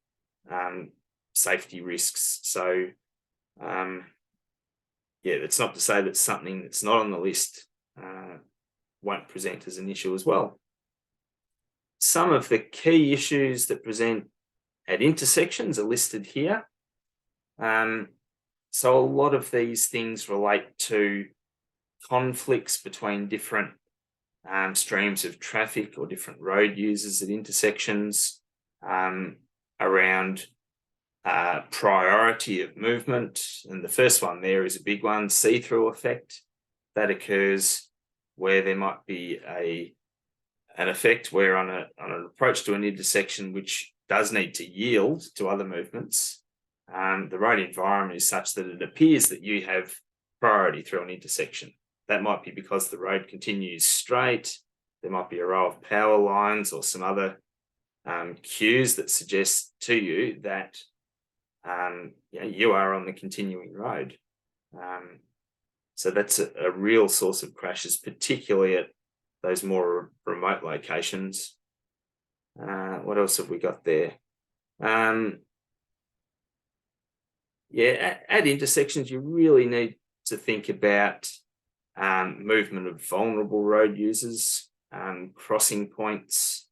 Speaker 2: safety risks. So yeah, that's not to say that something that's not on the list won't present as an issue as well. Some of the key issues that present at intersections are listed here. So a lot of these things relate to conflicts between different streams of traffic or different road users at intersections, around priority of movement. And the first one there is a big one, see-through effect. That occurs where there might be an effect where on an approach to an intersection which does need to yield to other movements, the road environment is such that it appears that you have priority through an intersection. That might be because the road continues straight. There might be a row of power lines or some other cues that suggest to you that you are on the continuing road. So that's a real source of crashes, particularly at those more remote locations. What else have we got there? Yeah, at intersections, you really need to think about movement of vulnerable road users, crossing points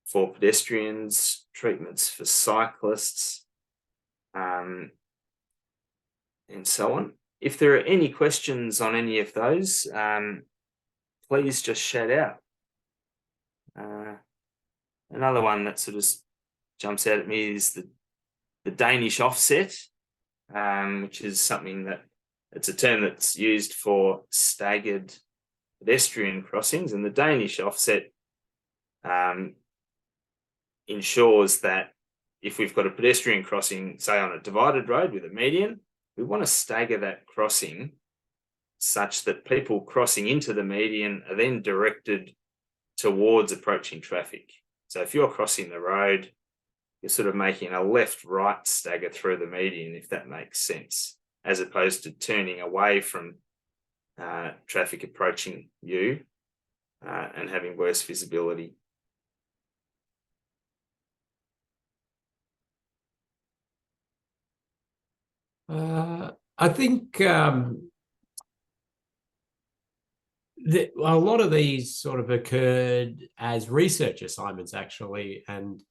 Speaker 2: for pedestrians, treatments for cyclists, and so on. If there are any questions on any of those, please just shout out. Another one that sort of jumps out at me is the Danish offset, which is something that it's a term that's used for staggered pedestrian crossings, and the Danish offset ensures that if we've got a pedestrian crossing, say on a divided road with a median, we want to stagger that crossing such that people crossing into the median are then directed towards approaching traffic. So if you're crossing the road, you're sort of making a left-right stagger through the median, if that makes sense, as opposed to turning away from traffic approaching you and having worse visibility.
Speaker 1: I think a lot of these sort of occurred as research assignments, actually, and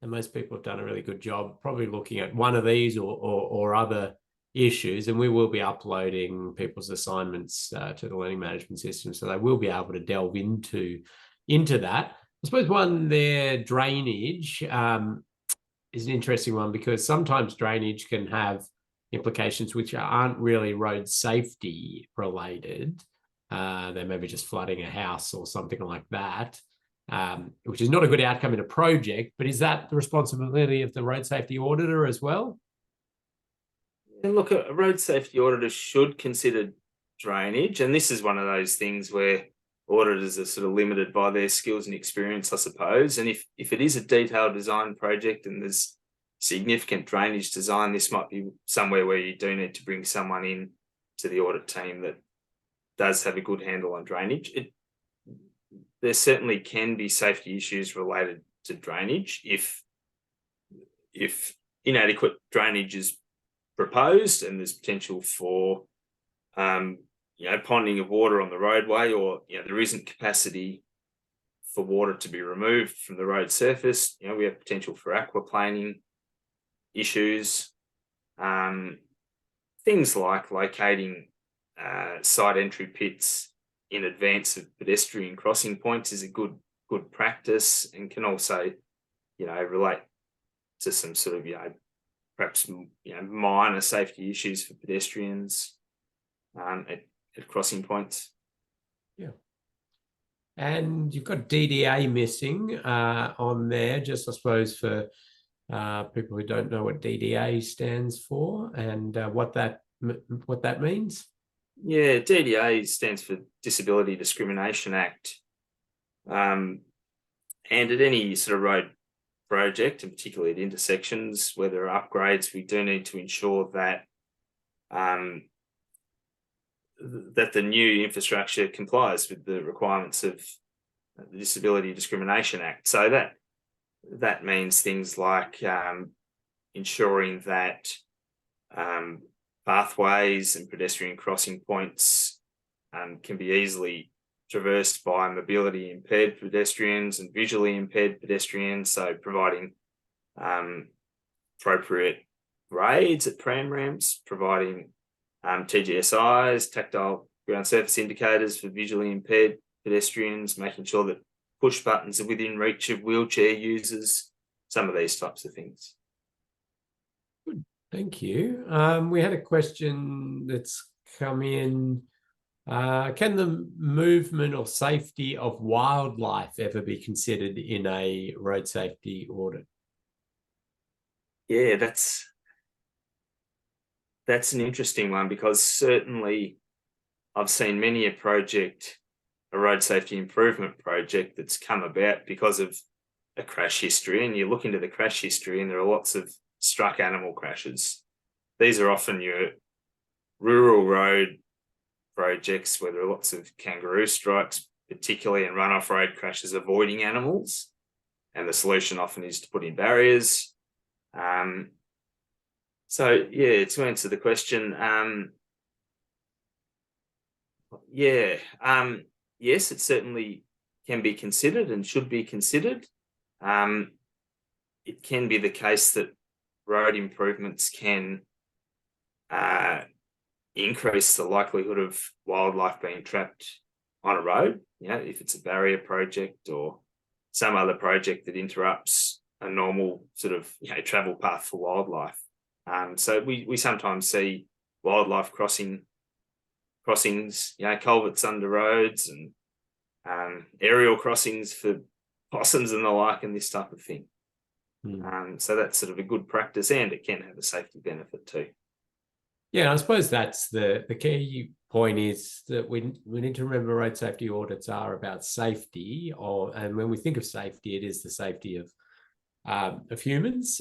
Speaker 1: most people have done a really good job probably looking at one of these or other issues, and we will be uploading people's assignments to the learning management system, so they will be able to delve into that. I suppose one there, drainage, is an interesting one, because sometimes drainage can have implications which aren't really road safety related. They may be just flooding a house or something like that, which is not a good outcome in a project. But is that the responsibility of the road safety auditor as well?
Speaker 2: And look, a road safety auditor should consider drainage, and this is one of those things where auditors are sort of limited by their skills and experience, I suppose. And if it is a detailed design project and there's significant drainage design, this might be somewhere where you do need to bring someone in to the audit team that does have a good handle on drainage. There certainly can be safety issues related to drainage if inadequate drainage is proposed and there's potential for ponding of water on the roadway, or there isn't capacity for water to be removed from the road surface. We have potential for aquaplaning issues. Things like locating side entry pits in advance of pedestrian crossing points is a good good practice and can also, relate to some sort of, perhaps, minor safety issues for pedestrians at crossing points.
Speaker 1: Yeah. And you've got DDA missing on there, just I suppose for people who don't know what DDA stands for and what that means.
Speaker 2: Yeah, DDA stands for Disability Discrimination Act. And at any sort of road project, and particularly at intersections where there are upgrades, we do need to ensure that that the new infrastructure complies with the requirements of the Disability Discrimination Act. So that means things like ensuring that pathways and pedestrian crossing points can be easily traversed by mobility impaired pedestrians and visually impaired pedestrians. So providing appropriate grades at pram ramps, providing TGSIs, tactile ground surface indicators for visually impaired pedestrians, making sure that push buttons are within reach of wheelchair users, some of these types of things.
Speaker 1: Good, thank you. We had a question that's come in. Can the movement or safety of wildlife ever be considered in a road safety audit?
Speaker 2: Yeah, that's an interesting one, because certainly I've seen many a road safety improvement project that's come about because of a crash history, and you look into the crash history and there are lots of struck animal crashes. These are often your rural road projects where there are lots of kangaroo strikes, particularly in runoff road crashes, avoiding animals. And the solution often is to put in barriers. So, yeah, to answer the question, yes, it certainly can be considered and should be considered. It can be the case that road improvements can increase the likelihood of wildlife being trapped on a road, if it's a barrier project or some other project that interrupts a normal sort of travel path for wildlife. So we sometimes see wildlife crossings, culverts under roads, and aerial crossings for possums and the like, and this type of thing. So that's sort of a good practice, and it can have a safety benefit too.
Speaker 1: Yeah, I suppose that's the key point, is that we need to remember road safety audits are about safety, and when we think of safety, it is the safety of humans,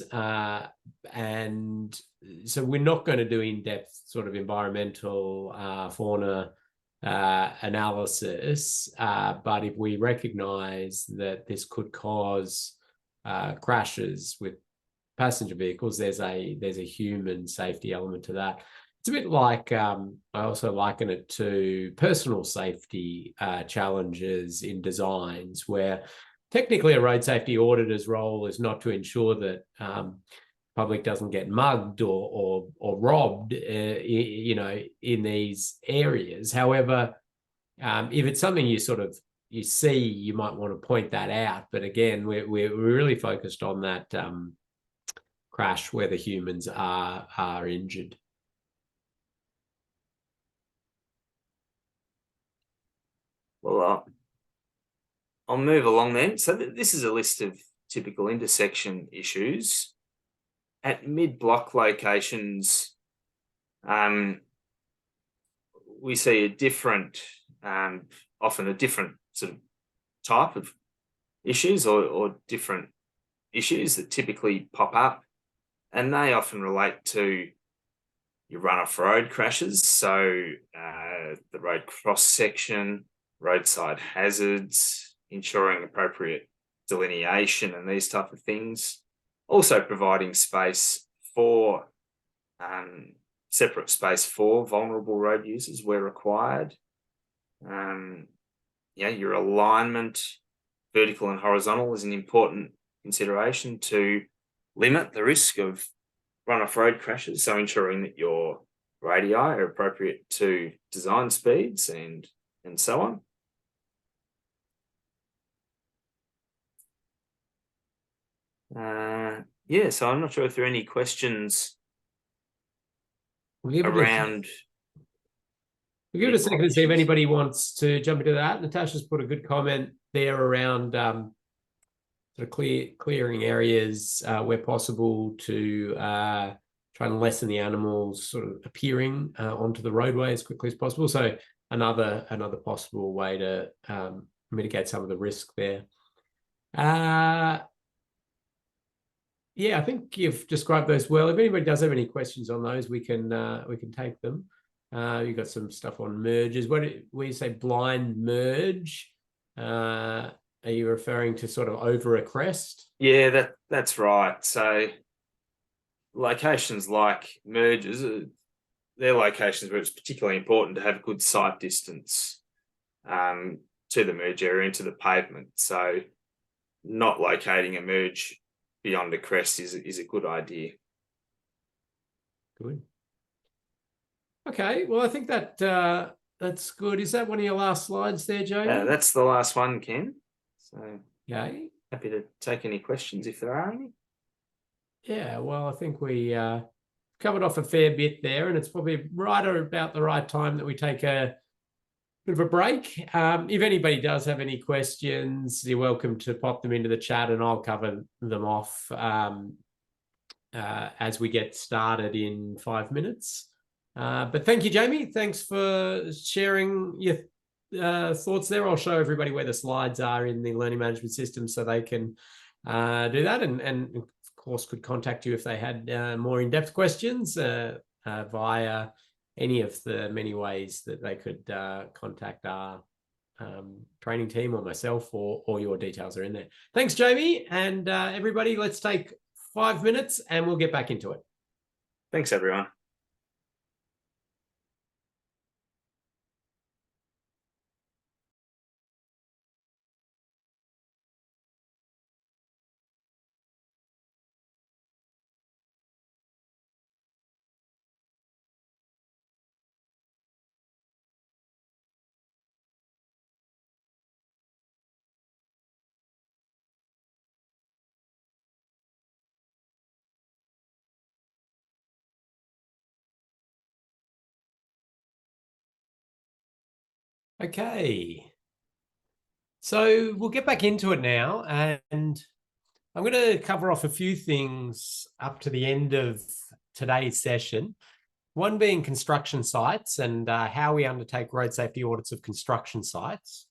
Speaker 1: and so we're not going to do in-depth sort of environmental fauna analysis, but if we recognize that this could cause crashes with passenger vehicles, there's a human safety element to that. It's a bit like I also liken it to personal safety challenges in designs, where technically a road safety auditor's role is not to ensure that public doesn't get mugged or robbed, in these areas. However, if it's something you see, you might want to point that out. But again, we're really focused on that crash where the humans are injured.
Speaker 2: Well, I'll move along then. So this is a list of typical intersection issues. At mid-block locations, we see often a different sort of type of issues or different issues that typically pop up, and they often relate to your runoff road crashes, so the road cross section, roadside hazards, ensuring appropriate delineation and these type of things. Also providing space for separate space for vulnerable road users where required. Your alignment, vertical and horizontal, is an important consideration to limit the risk of runoff road crashes. So ensuring that your radii are appropriate to design speeds and so on. Yeah, so I'm not sure if there are any questions
Speaker 1: We'll give it
Speaker 2: around.
Speaker 1: we'll give it a second to see if anybody wants to jump into that. Natasha's put a good comment there around sort of clearing areas where possible to try and lessen the animals sort of appearing onto the roadway as quickly as possible. So another possible way to mitigate some of the risk there. Yeah, I think you've described those well. If anybody does have any questions on those, we can take them. You've got some stuff on merges. When you say blind merge, are you referring to sort of over a crest?
Speaker 2: Yeah, that's right. So locations like merges, they're locations where it's particularly important to have good sight distance to the merge area, into the pavement. So not locating a merge beyond a crest is a good idea.
Speaker 1: Good. Okay, well, I think that that's good. Is that one of your last slides there, Jamie?
Speaker 2: That's the last one, Ken. So
Speaker 1: okay,
Speaker 2: happy to take any questions if there are any.
Speaker 1: Yeah, well, I think we covered off a fair bit there, and it's probably right or about the right time that we take a bit of a break. If anybody does have any questions, you're welcome to pop them into the chat, and I'll cover them off as we get started in 5 minutes. But thank you, Jamie. Thanks for sharing your thoughts there. I'll show everybody where the slides are in the learning management system so they can do that, and of course could contact you if they had more in-depth questions via any of the many ways that they could contact our training team or myself, or your details are in there. Thanks, Jamie, and everybody, let's take 5 minutes and we'll get back into it.
Speaker 2: Thanks, everyone.
Speaker 1: Okay, so we'll get back into it now, and I'm going to cover off a few things up to the end of today's session. One being construction sites and how we undertake road safety audits of construction sites.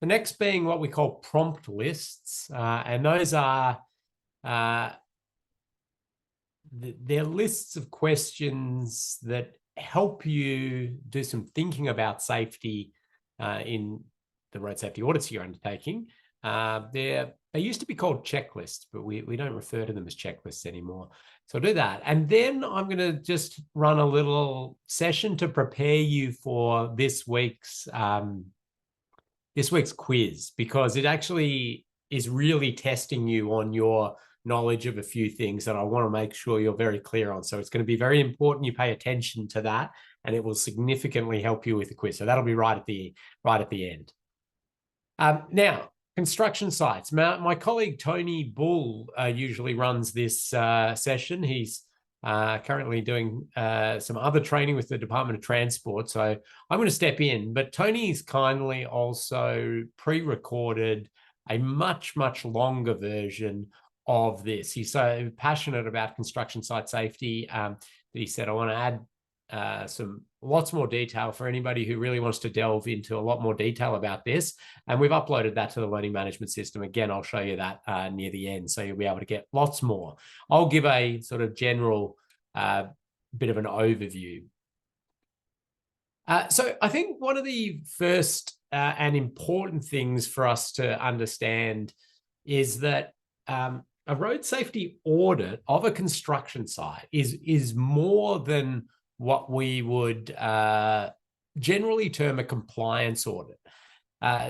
Speaker 1: The next being what we call prompt lists, and those are they're lists of questions that help you do some thinking about safety in the road safety audits you're undertaking. They used to be called checklists, but we don't refer to them as checklists anymore. So I'll do that. And then I'm going to just run a little session to prepare you for this week's quiz, because it actually is really testing you on your knowledge of a few things that I want to make sure you're very clear on. So it's going to be very important you pay attention to that, and it will significantly help you with the quiz. So that'll be right at the end. Now, construction sites. My colleague Tony Bull usually runs this session. He's currently doing some other training with the Department of Transport, so I'm going to step in. But Tony's kindly also pre-recorded a much longer version of this. He's so passionate about construction site safety that he said, I want to add lots more detail for anybody who really wants to delve into a lot more detail about this. And we've uploaded that to the learning management system. Again, I'll show you that near the end, so you'll be able to get lots more. I'll give a sort of general bit of an overview. So I think one of the first and important things for us to understand is that a road safety audit of a construction site is more than what we would generally term a compliance audit.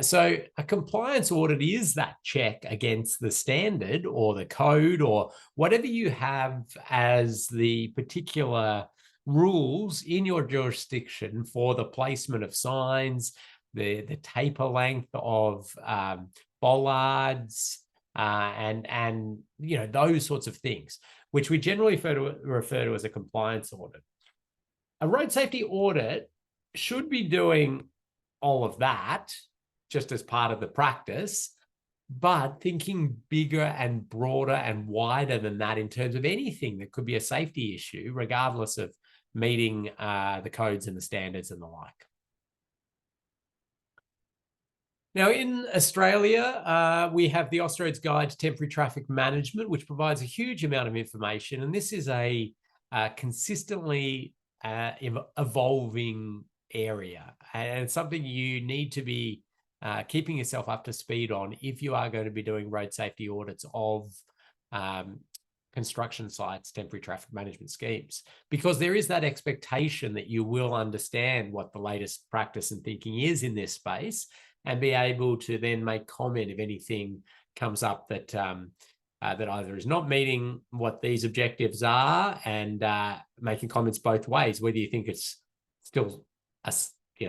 Speaker 1: So a compliance audit is that check against the standard or the code or whatever you have as the particular rules in your jurisdiction for the placement of signs, the taper length of bollards, and those sorts of things, which we generally refer to as a compliance audit. A road safety audit should be doing all of that just as part of the practice, but thinking bigger and broader and wider than that in terms of anything that could be a safety issue, regardless of meeting the codes and the standards and the like. Now, in Australia, we have the Austroads Guide to Temporary Traffic Management, which provides a huge amount of information. And this is a consistently evolving area, and it's something you need to be keeping yourself up to speed on if you are going to be doing road safety audits of construction sites, temporary traffic management schemes, because there is that expectation that you will understand what the latest practice and thinking is in this space and be able to then make comment if anything comes up that that either is not meeting what these objectives are, and making comments both ways, whether you think it's still a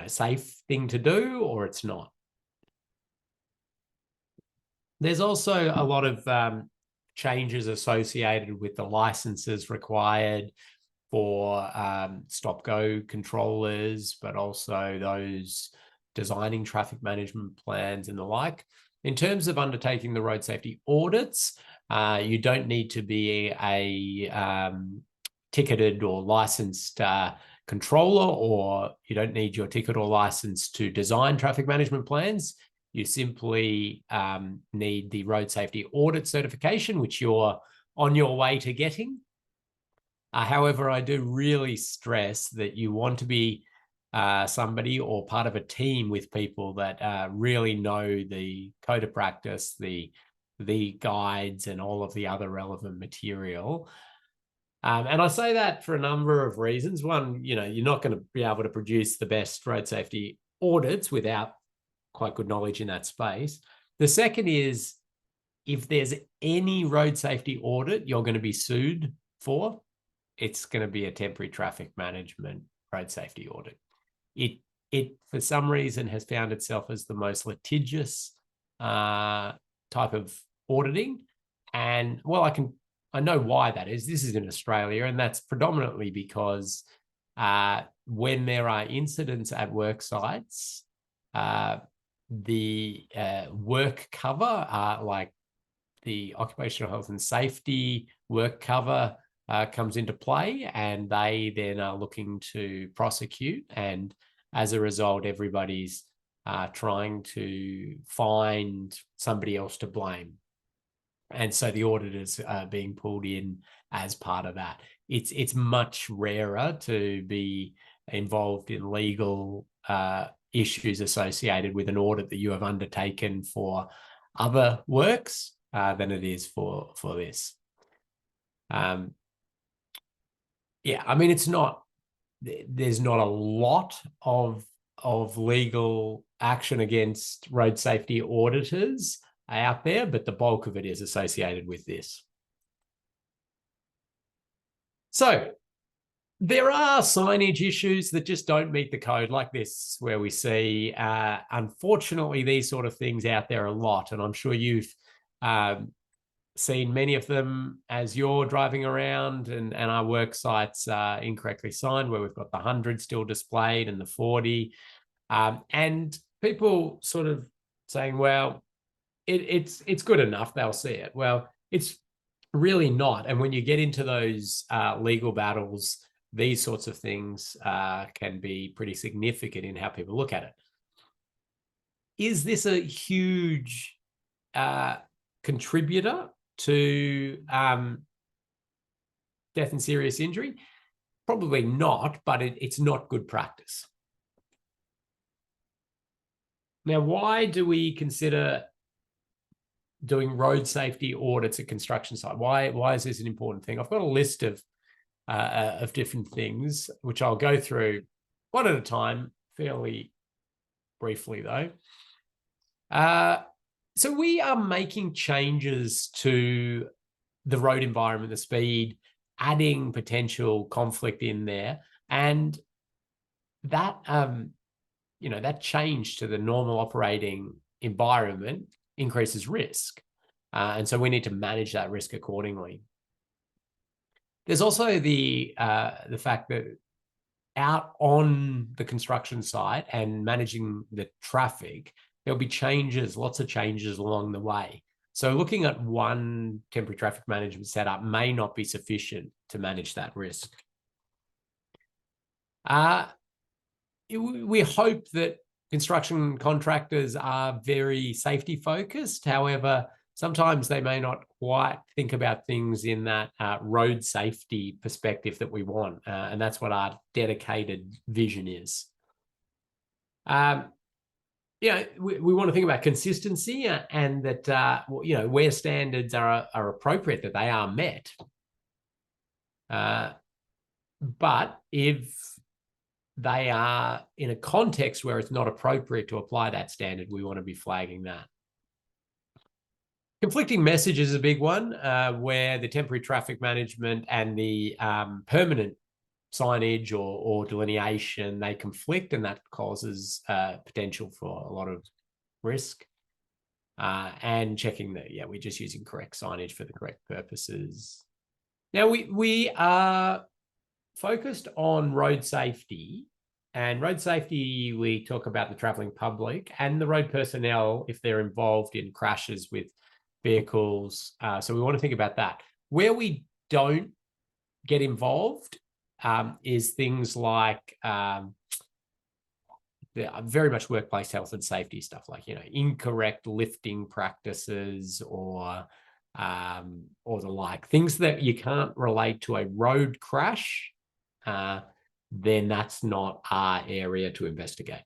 Speaker 1: safe thing to do or it's not. There's also a lot of changes associated with the licenses required for stop-go controllers, but also those designing traffic management plans and the like. In terms of undertaking the road safety audits, you don't need to be a ticketed or licensed controller, or you don't need your ticket or license to design traffic management plans. You simply need the road safety audit certification, which you're on your way to getting. However, I do really stress that you want to be somebody or part of a team with people that really know the code of practice, the guides, and all of the other relevant material. And I say that for a number of reasons. One, you're not going to be able to produce the best road safety audits without quite good knowledge in that space. The second is, if there's any road safety audit you're going to be sued for, it's going to be a temporary traffic management road safety audit. It for some reason has found itself as the most litigious type of auditing. And well, I know why that is. This is in Australia, and that's predominantly because when there are incidents at work sites, the work cover, like the occupational health and safety work cover, comes into play, and they then are looking to prosecute. And as a result, everybody's trying to find somebody else to blame. And so the auditors are being pulled in as part of that. It's much rarer to be involved in legal issues associated with an audit that you have undertaken for other works than it is for this. Yeah, I mean, there's not a lot of legal action against road safety auditors out there, but the bulk of it is associated with this. So there are signage issues that just don't meet the code, like this, where we see, unfortunately, these sort of things out there a lot. And I'm sure you've seen many of them as you're driving around, and our work sites are incorrectly signed, where we've got the 100 still displayed and the 40. And people sort of saying, well, it's good enough, they'll see it. Well, it's really not. And when you get into those legal battles, these sorts of things can be pretty significant in how people look at it. Is this a huge contributor to death and serious injury? Probably not, but it's not good practice. Now, why do we consider doing road safety audits at construction site? Why is this an important thing? I've got a list of different things, which I'll go through one at a time, fairly briefly though. So we are making changes to the road environment, the speed, adding potential conflict in there, and that that change to the normal operating environment increases risk. And so we need to manage that risk accordingly. There's also the fact that out on the construction site and managing the traffic, there'll be changes, lots of changes along the way. So looking at one temporary traffic management setup may not be sufficient to manage that risk. We hope that construction contractors are very safety focused. However, sometimes they may not quite think about things in that road safety perspective that we want. And that's what our dedicated vision is. We want to think about consistency and that, where standards are appropriate, that they are met. But if they are in a context where it's not appropriate to apply that standard, we want to be flagging that. Conflicting messages is a big one, where the temporary traffic management and the permanent signage or delineation, they conflict, and that causes potential for a lot of risk. And checking that, we're just using correct signage for the correct purposes. Now, we are focused on road safety, and road safety, we talk about the traveling public and the road personnel if they're involved in crashes with vehicles. So we want to think about that. Where we don't get involved is things like very much workplace health and safety stuff, like incorrect lifting practices or the like, things that you can't relate to a road crash. Then that's not our area to investigate.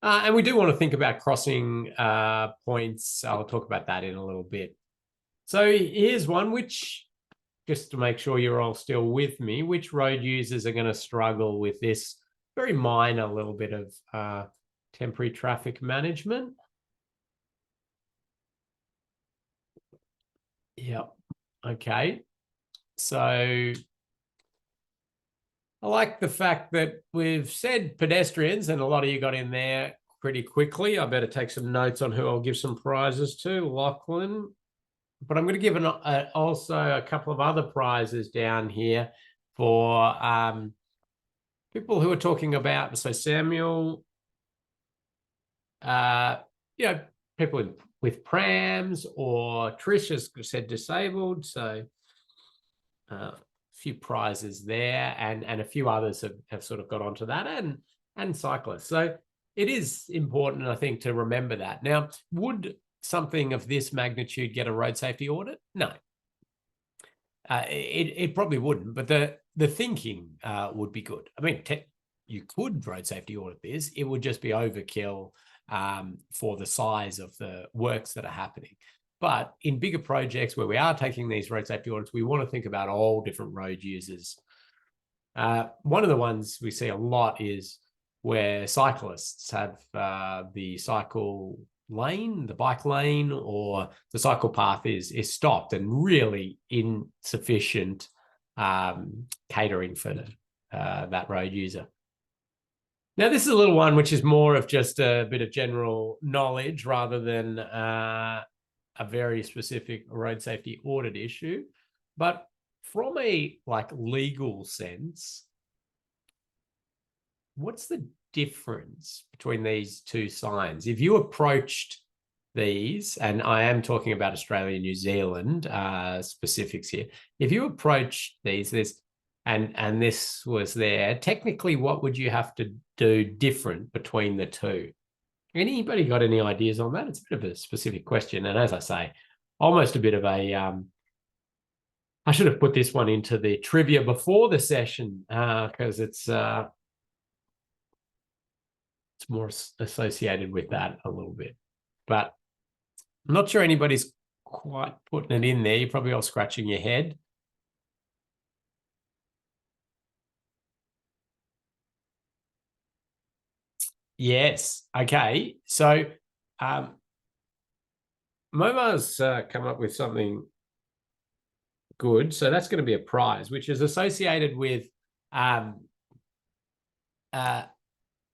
Speaker 1: And we do want to think about crossing points. I'll talk about that in a little bit. So here's one, which, just to make sure you're all still with me, which road users are going to struggle with this very minor little bit of temporary traffic management? Yep. Okay. So I like the fact that we've said pedestrians, and a lot of you got in there pretty quickly. I better take some notes on who I'll give some prizes to. Lachlan. But I'm going to give also a couple of other prizes down here for people who are talking about. So Samuel, people with prams, or Trish has said disabled. So a few prizes there, and a few others have sort of got onto that, and cyclists. So it is important, I think, to remember that. Now, would something of this magnitude get a road safety audit? No, it probably wouldn't, but the thinking would be good. I mean, you could road safety audit this. It would just be overkill for the size of the works that are happening. But in bigger projects where we are taking these road safety audits, we want to think about all different road users. One of the ones we see a lot is where cyclists have the cycle lane, the bike lane, or the cycle path is stopped, and really insufficient catering for that road user. Now, this is a little one which is more of just a bit of general knowledge rather than a very specific road safety audit issue. But from a legal sense, what's the difference between these two signs? If you approached these, and I am talking about Australia and New Zealand specifics here, if you approached these, and this was there, technically, what would you have to do different between the two? Anybody got any ideas on that? It's a bit of a specific question, and as I say, almost a bit of a I should have put this one into the trivia before the session because it's more associated with that a little bit, but I'm not sure anybody's quite putting it in there. You're probably all scratching your head. Yes. Okay. So Momar's come up with something good. So that's going to be a prize, which is associated with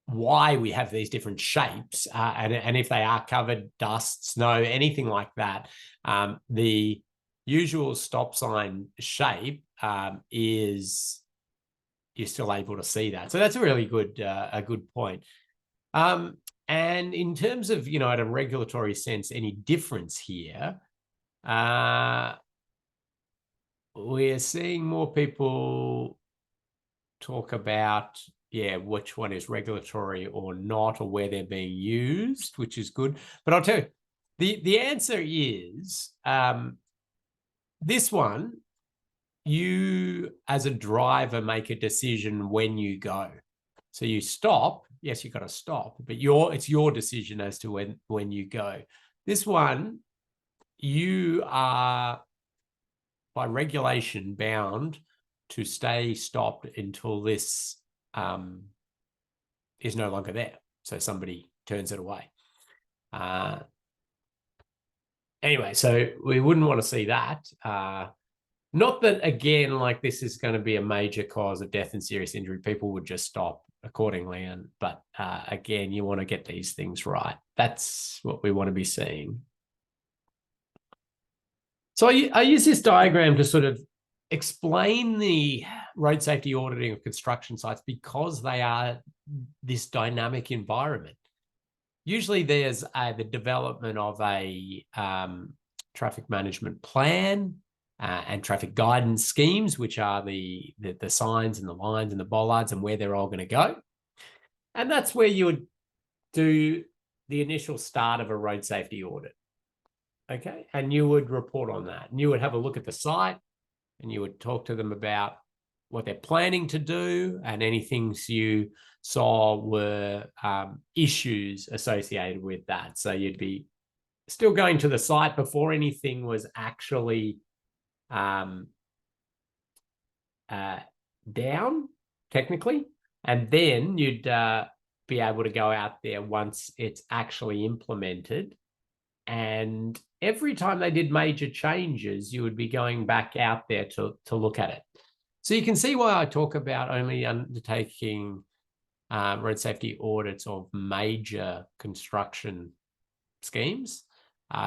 Speaker 1: why we have these different shapes, and if they are covered, dust, snow, anything like that. The usual stop sign shape is, you're still able to see that. So that's a really good a good point. And in terms of, at a regulatory sense, any difference here, we're seeing more people talk about, which one is regulatory or not, or where they're being used, which is good. But I'll tell you, the answer is this one. You, as a driver, make a decision when you go. So you stop. Yes, you've got to stop, but it's your decision as to when you go. This one, you are by regulation bound to stay stopped until this is no longer there. So somebody turns it away. Anyway, so we wouldn't want to see that. Not that, again, like this is going to be a major cause of death and serious injury. People would just stop accordingly. But again, you want to get these things right. That's what we want to be seeing. So I use this diagram to sort of explain the road safety auditing of construction sites, because they are this dynamic environment. Usually there's the development of a traffic management plan, and traffic guidance schemes, which are the signs and the lines and the bollards and where they're all going to go. And that's where you would do the initial start of a road safety audit. Okay. And you would report on that. And you would have a look at the site, and you would talk to them about what they're planning to do, and any things you saw were issues associated with that. So you'd be still going to the site before anything was actually down, technically, and then you'd be able to go out there once it's actually implemented. And every time they did major changes, you would be going back out there to look at it. So you can see why I talk about only undertaking road safety audits of major construction schemes.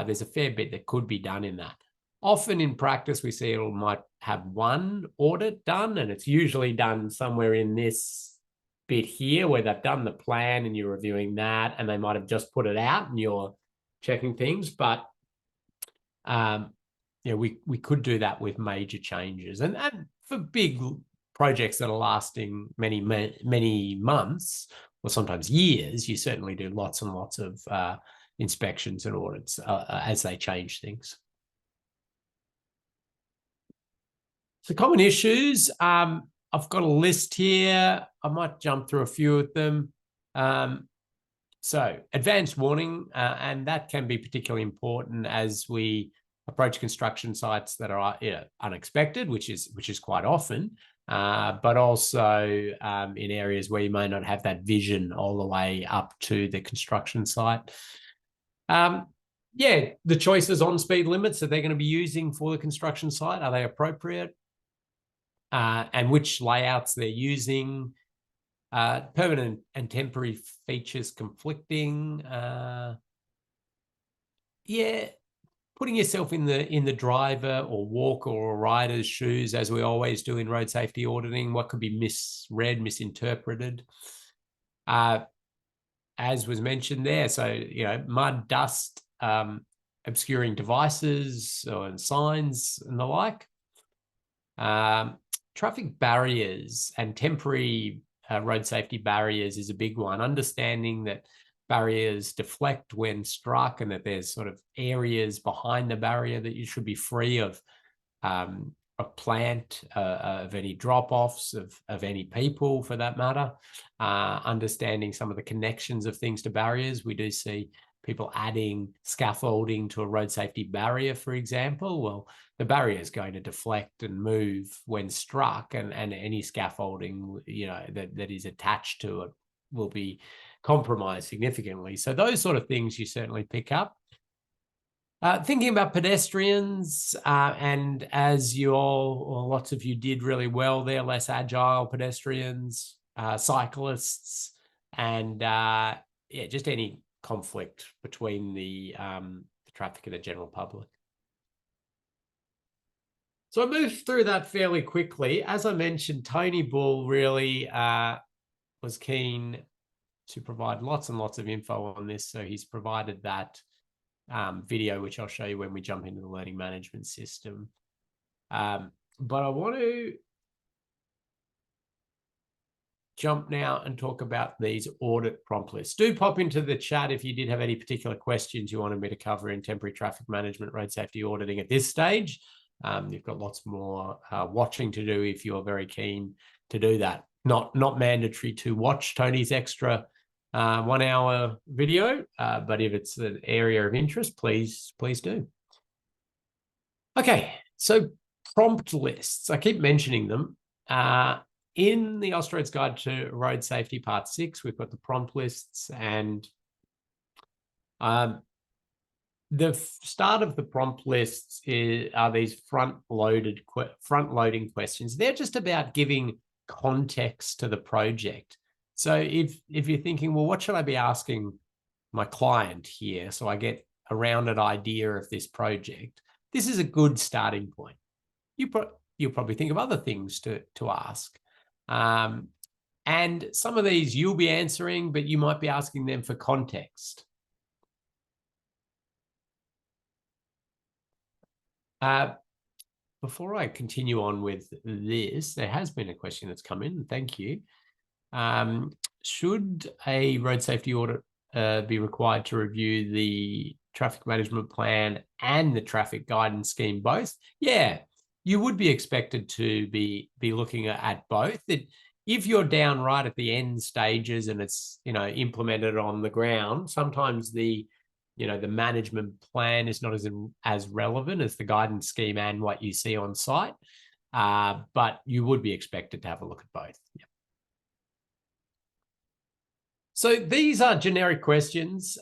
Speaker 1: There's a fair bit that could be done in that. Often in practice, we see it might have one audit done, and it's usually done somewhere in this bit here where they've done the plan and you're reviewing that, and they might have just put it out and you're checking things. But we could do that with major changes, and for big projects that are lasting many months or sometimes years, you certainly do lots and lots of inspections and audits as they change things. So common issues, I've got a list here. I might jump through a few of them. So advanced warning, and that can be particularly important as we approach construction sites that are unexpected, which is quite often, but also in areas where you may not have that vision all the way up to the construction site. The choices on speed limits that they're going to be using for the construction site, are they appropriate? And which layouts they're using, permanent and temporary features conflicting. Putting yourself in the driver or walker or rider's shoes, as we always do in road safety auditing. What could be misread, misinterpreted, as was mentioned there. So mud, dust, obscuring devices or signs and the like. Traffic barriers and temporary road safety barriers is a big one. Understanding that barriers deflect when struck, and that there's sort of areas behind the barrier that you should be free of a plant, of any drop-offs, of any people for that matter. Understanding some of the connections of things to barriers. We do see people adding scaffolding to a road safety barrier, for example. Well, the barrier is going to deflect and move when struck, and any scaffolding that is attached to it will be compromised significantly. So those sort of things you certainly pick up. Thinking about pedestrians, and as lots of you did really well there, less agile pedestrians, cyclists, and yeah, just any conflict between the traffic and the general public. So I moved through that fairly quickly. As I mentioned, Tony Bull really was keen to provide lots and lots of info on this. So he's provided that video, which I'll show you when we jump into the learning management system. But I want to jump now and talk about these audit prompt lists. Do pop into the chat if you did have any particular questions you wanted me to cover in temporary traffic management, road safety auditing at this stage. You've got lots more watching to do if you're very keen to do that. Not mandatory to watch Tony's extra 1 hour video, but if it's an area of interest, please do. Okay, so prompt lists. I keep mentioning them. In the Austroads Guide to Road Safety Part 6, we've got the prompt lists, and the start of the prompt lists are these front-loading questions. They're just about giving context to the project. So if you're thinking, well, what should I be asking my client here so I get a rounded idea of this project, this is a good starting point. You'll probably think of other things to ask. And some of these you'll be answering, but you might be asking them for context. Before I continue on with this, there has been a question that's come in. Thank you. Should a road safety audit be required to review the traffic management plan and the traffic guidance scheme both? Yeah, you would be expected to be looking at both. If you're down right at the end stages and it's implemented on the ground, sometimes the management plan is not as relevant as the guidance scheme and what you see on site, but you would be expected to have a look at both. Yeah. So these are generic questions.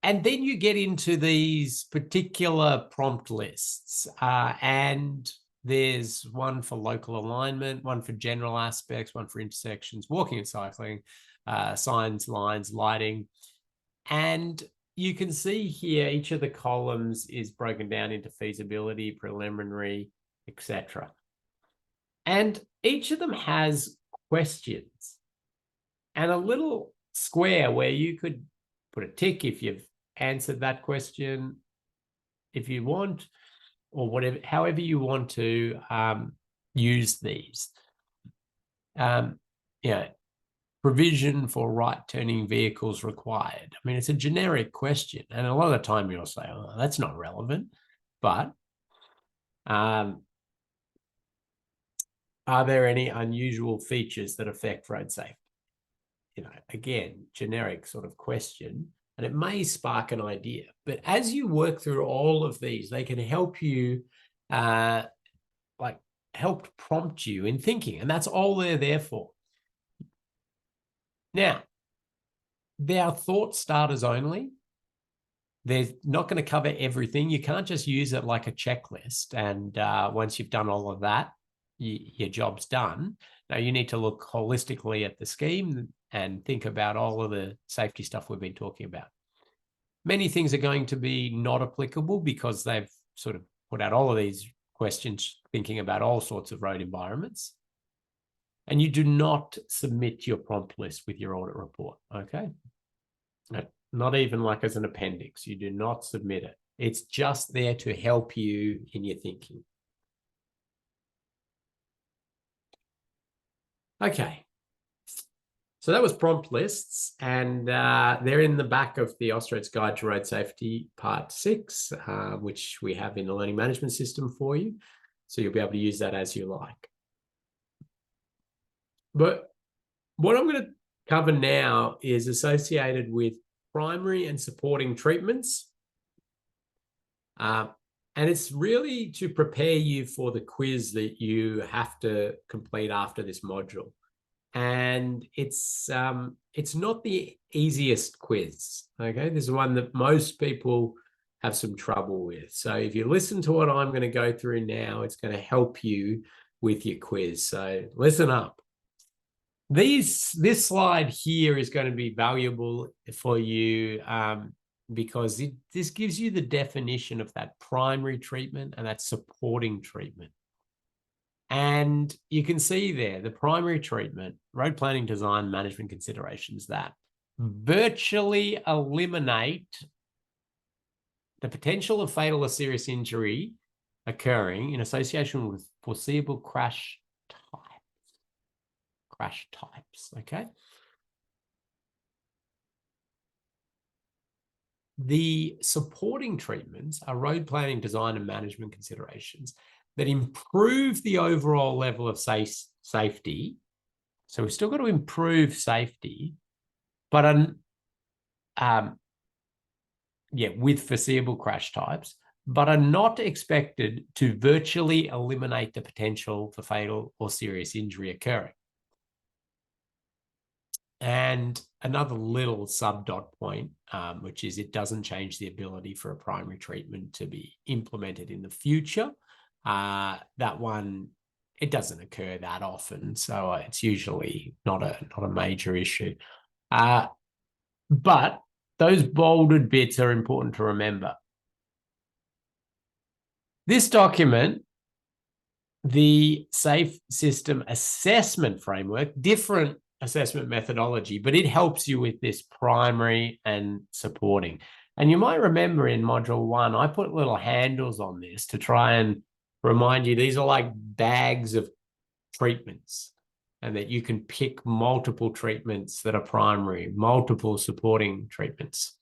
Speaker 1: And then you get into these particular prompt lists, and there's one for local alignment, one for general aspects, one for intersections, walking and cycling, signs, lines, lighting. And you can see here, each of the columns is broken down into feasibility, preliminary, etc. And each of them has questions and a little square where you could put a tick if you've answered that question, if you want, or whatever, however you want to use these. Provision for right turning vehicles required. I mean, it's a generic question, and a lot of the time you'll say, "Oh, that's not relevant," but are there any unusual features that affect road safety? Again, generic sort of question, and it may spark an idea. But as you work through all of these, they can help you, help prompt you in thinking, and that's all they're there for. Now, they are thought starters only. They're not going to cover everything. You can't just use it like a checklist, and once you've done all of that, your job's done. Now you need to look holistically at the scheme and think about all of the safety stuff we've been talking about. Many things are going to be not applicable because they've sort of put out all of these questions thinking about all sorts of road environments. And you do not submit your prompt list with your audit report, okay? Not even like as an appendix. You do not submit it. It's just there to help you in your thinking. Okay. So that was prompt lists, and they're in the back of the Austroads Guide to Road Safety Part 6, which we have in the learning management system for you. So you'll be able to use that as you like. But what I'm going to cover now is associated with primary and supporting treatments. And it's really to prepare you for the quiz that you have to complete after this module. And it's not the easiest quiz, okay? This is one that most people have some trouble with. So if you listen to what I'm going to go through now, it's going to help you with your quiz. So listen up. This slide here is going to be valuable for you because this gives you the definition of that primary treatment and that supporting treatment. And you can see there, the primary treatment, road planning, design, management considerations that virtually eliminate the potential of fatal or serious injury occurring in association with foreseeable crash types, okay? The supporting treatments are road planning, design, and management considerations that improve the overall level of safety. So we've still got to improve safety, but with foreseeable crash types, but are not expected to virtually eliminate the potential for fatal or serious injury occurring. And another little sub-dot point, which is it doesn't change the ability for a primary treatment to be implemented in the future. That one, it doesn't occur that often, so it's usually not a major issue. But those bolded bits are important to remember. This document, the Safe System Assessment Framework, different assessment methodology, but it helps you with this primary and supporting. And you might remember in module 1, I put little handles on this to try and remind you these are like bags of treatments, and that you can pick multiple treatments that are primary, multiple supporting treatments.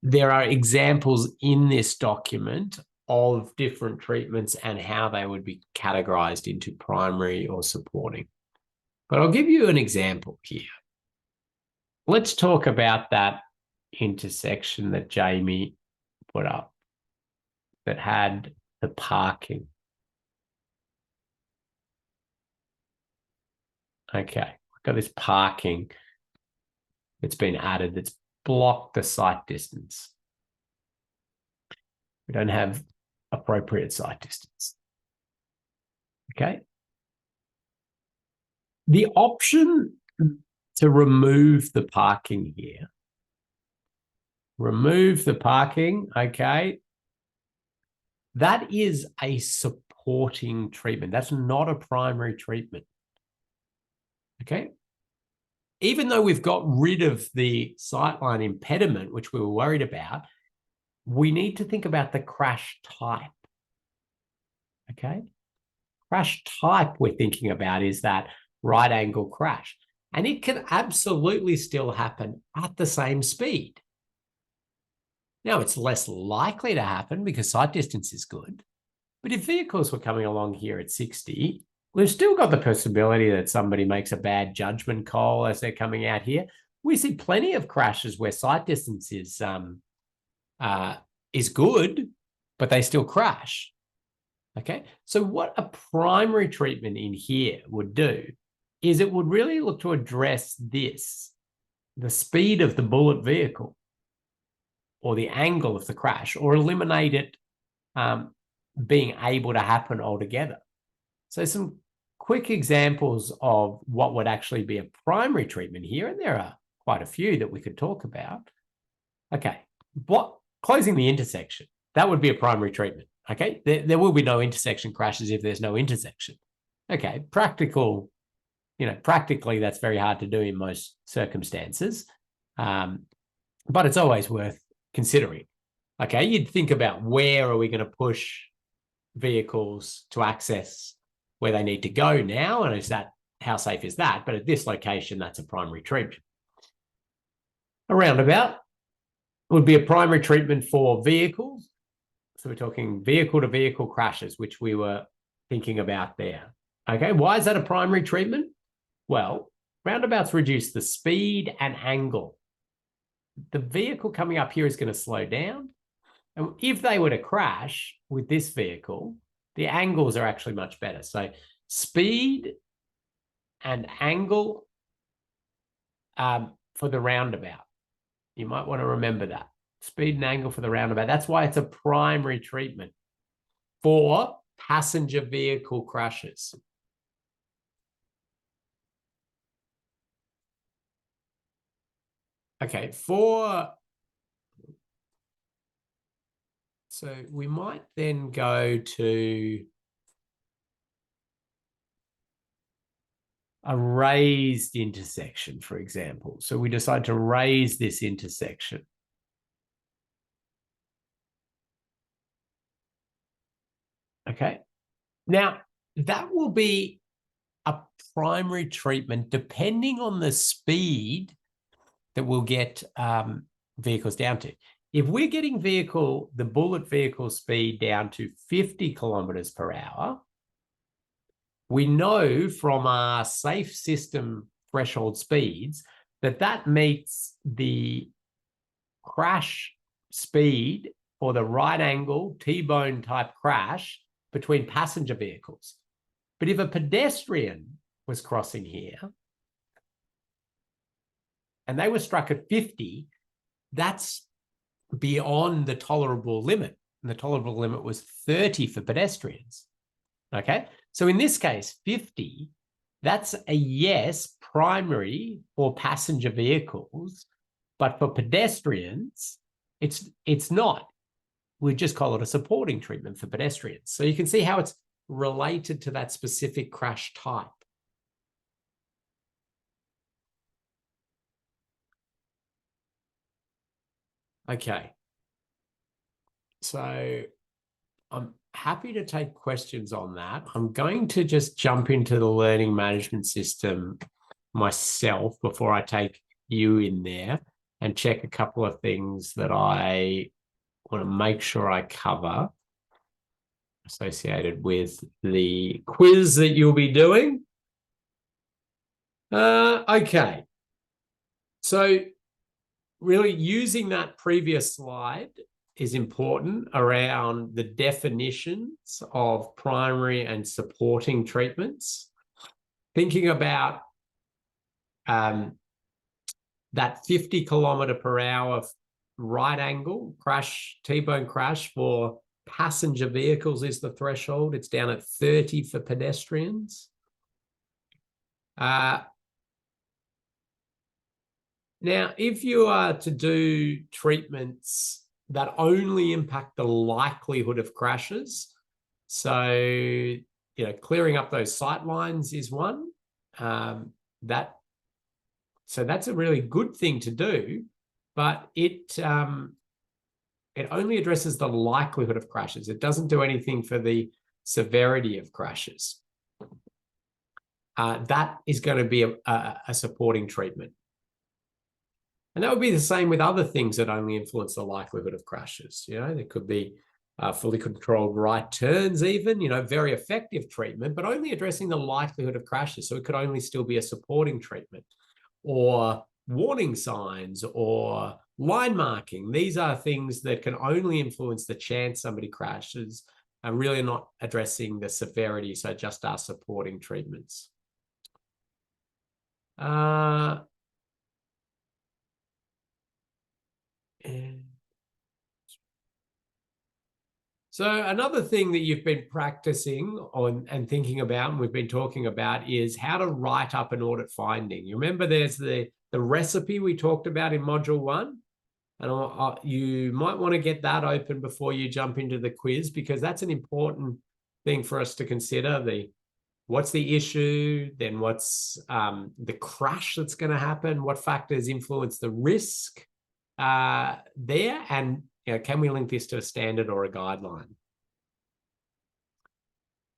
Speaker 1: There are examples in this document of different treatments and how they would be categorized into primary or supporting. But I'll give you an example here. Let's talk about that intersection that Jamie put up that had the parking. Okay, we've got this parking that's been added that's blocked the sight distance. We don't have appropriate sight distance. Okay. The option to remove the parking here, remove the parking, okay, that is a supporting treatment. That's not a primary treatment. Okay. Even though we've got rid of the sightline impediment, which we were worried about, we need to think about the crash type. Okay. Crash type we're thinking about is that right angle crash. And it can absolutely still happen at the same speed. Now, it's less likely to happen because sight distance is good. But if vehicles were coming along here at 60, we've still got the possibility that somebody makes a bad judgment call as they're coming out here. We see plenty of crashes where sight distance is good, but they still crash. Okay, so what a primary treatment in here would do is it would really look to address this, the speed of the bullet vehicle or the angle of the crash, or eliminate it being able to happen altogether. So some quick examples of what would actually be a primary treatment here, and there are quite a few that we could talk about. Okay, closing the intersection, that would be a primary treatment. Okay, there will be no intersection crashes if there's no intersection. Okay, practically that's very hard to do in most circumstances, but it's always worth considering. Okay, you'd think about where are we going to push vehicles to access where they need to go now, and how safe is that? But at this location, that's a primary treatment. A roundabout would be a primary treatment for vehicles. So we're talking vehicle-to-vehicle crashes, which we were thinking about there. Okay, why is that a primary treatment? Well, roundabouts reduce the speed and angle. The vehicle coming up here is going to slow down. And if they were to crash with this vehicle, the angles are actually much better. So speed and angle for the roundabout. You might want to remember that. Speed and angle for the roundabout. That's why it's a primary treatment for passenger vehicle crashes. Okay, so we might then go to a raised intersection, for example. So we decide to raise this intersection. Okay. Now, that will be a primary treatment depending on the speed that we'll get vehicles down to. If we're getting the bullet vehicle speed down to 50 kilometers per hour, we know from our safe system threshold speeds that that meets the crash speed for the right angle T-bone type crash between passenger vehicles. But if a pedestrian was crossing here and they were struck at 50, that's beyond the tolerable limit. And the tolerable limit was 30 for pedestrians. Okay, so in this case, 50, that's a yes primary for passenger vehicles, but for pedestrians, it's not. We just call it a supporting treatment for pedestrians. So you can see how it's related to that specific crash type. Okay. So I'm happy to take questions on that. I'm going to just jump into the learning management system myself before I take you in there and check a couple of things that I want to make sure I cover associated with the quiz that you'll be doing. Okay. So really using that previous slide is important around the definitions of primary and supporting treatments. Thinking about that 50 kilometer per hour right angle crash, T-bone crash for passenger vehicles is the threshold. It's down at 30 for pedestrians. Now, if you are to do treatments that only impact the likelihood of crashes, so clearing up those sight lines is one. So that's a really good thing to do, but it only addresses the likelihood of crashes. It doesn't do anything for the severity of crashes. That is going to be a supporting treatment. And that would be the same with other things that only influence the likelihood of crashes. There could be fully controlled right turns even, very effective treatment, but only addressing the likelihood of crashes. So it could only still be a supporting treatment. Or warning signs or line marking. These are things that can only influence the chance somebody crashes and really not addressing the severity, so just our supporting treatments. So another thing that you've been practicing on and thinking about, and we've been talking about, is how to write up an audit finding. You remember there's the recipe we talked about in module 1, and you might want to get that open before you jump into the quiz, because that's an important thing for us to consider. What's the issue, then what's the crash that's going to happen, what factors influence the risk there, and can we link this to a standard or a guideline?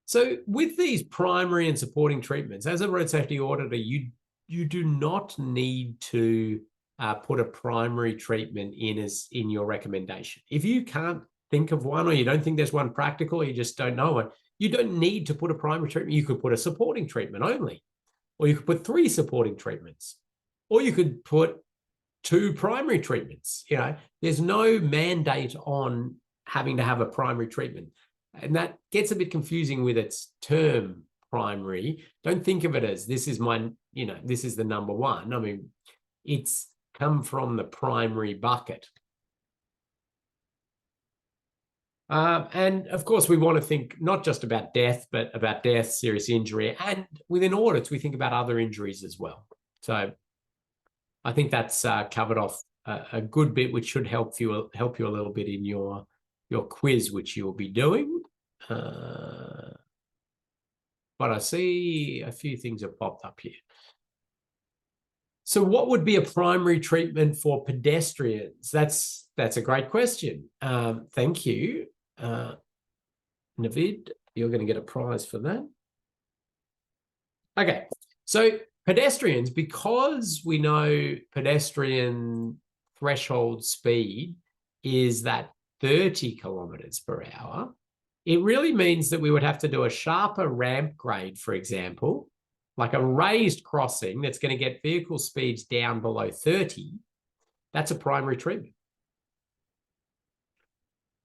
Speaker 1: So with these primary and supporting treatments, as a road safety auditor, you do not need to put a primary treatment in your recommendation. If you can't think of one, or you don't think there's one practical, or you just don't know it, you don't need to put a primary treatment. You could put a supporting treatment only, or you could put 3 supporting treatments, or you could put 2 primary treatments. There's no mandate on having to have a primary treatment. And that gets a bit confusing with its term primary. Don't think of it as this is this is the number 1. I mean, it's come from the primary bucket. And of course, we want to think not just about death, but about death, serious injury, and within audits, we think about other injuries as well. So I think that's covered off a good bit, which should help you a little bit in your quiz, which you'll be doing. But I see a few things have popped up here. So what would be a primary treatment for pedestrians? That's a great question. Thank you. Navid, you're going to get a prize for that. Okay, so pedestrians, because we know pedestrian threshold speed is that 30 kilometers per hour, it really means that we would have to do a sharper ramp grade, for example, like a raised crossing that's going to get vehicle speeds down below 30. That's a primary treatment.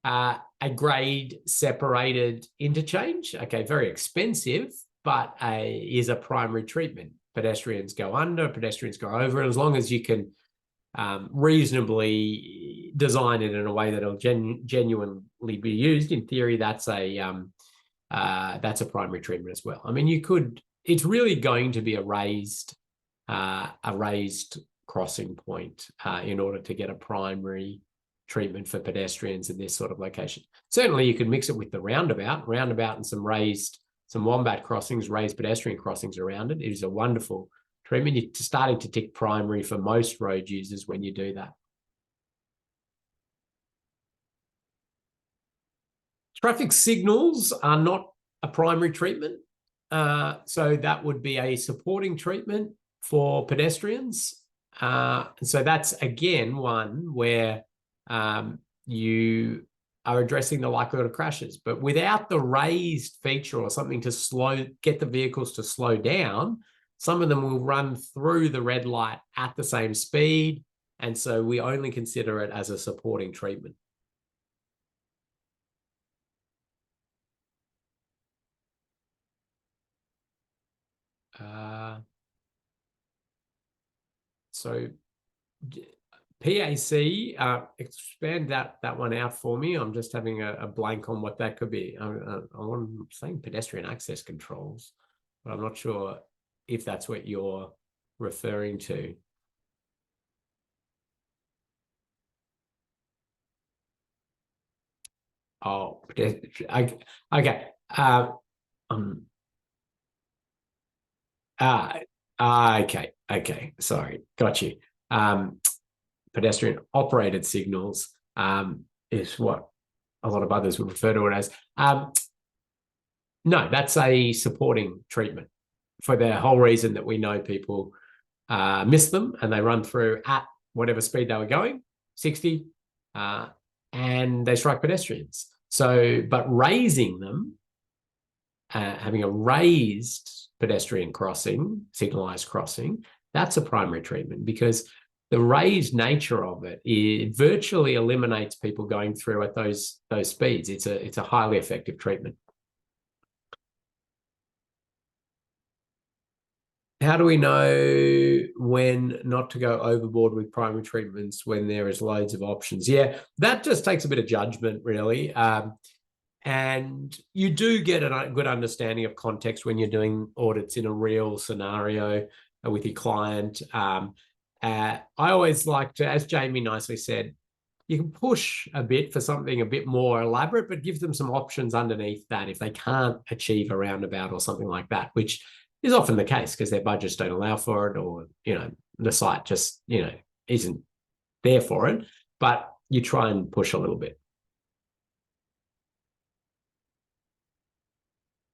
Speaker 1: A grade separated interchange, okay, very expensive, but is a primary treatment. Pedestrians go under, pedestrians go over, and as long as you can reasonably design it in a way that it'll genuinely be used, in theory, that's a primary treatment as well. I mean, you could. It's really going to be a raised crossing point in order to get a primary treatment for pedestrians in this sort of location. Certainly, you could mix it with the roundabout and some wombat crossings, raised pedestrian crossings around it. It is a wonderful treatment. You're starting to tick primary for most road users when you do that. Traffic signals are not a primary treatment. So that would be a supporting treatment for pedestrians. And so that's, again, one where you are addressing the likelihood of crashes. But without the raised feature or something to get the vehicles to slow down, some of them will run through the red light at the same speed. And so we only consider it as a supporting treatment. So PAC, expand that one out for me. I'm just having a blank on what that could be. I'm saying pedestrian access controls, but I'm not sure if that's what you're referring to. Oh, okay. Okay. Sorry, got you. Pedestrian operated signals is what a lot of others would refer to it as. No, that's a supporting treatment for the whole reason that we know people miss them and they run through at whatever speed they were going, 60, and they strike pedestrians. So, but raising them, having a raised pedestrian crossing, signalized crossing, that's a primary treatment because the raised nature of it virtually eliminates people going through at those speeds. It's a highly effective treatment. How do we know when not to go overboard with primary treatments when there is loads of options? Yeah, that just takes a bit of judgment, really. And you do get a good understanding of context when you're doing audits in a real scenario with your client. I always like to, as Jamie nicely said, you can push a bit for something a bit more elaborate, but give them some options underneath that if they can't achieve a roundabout or something like that, which is often the case because their budgets don't allow for it, or the site just isn't there for it. But you try and push a little bit.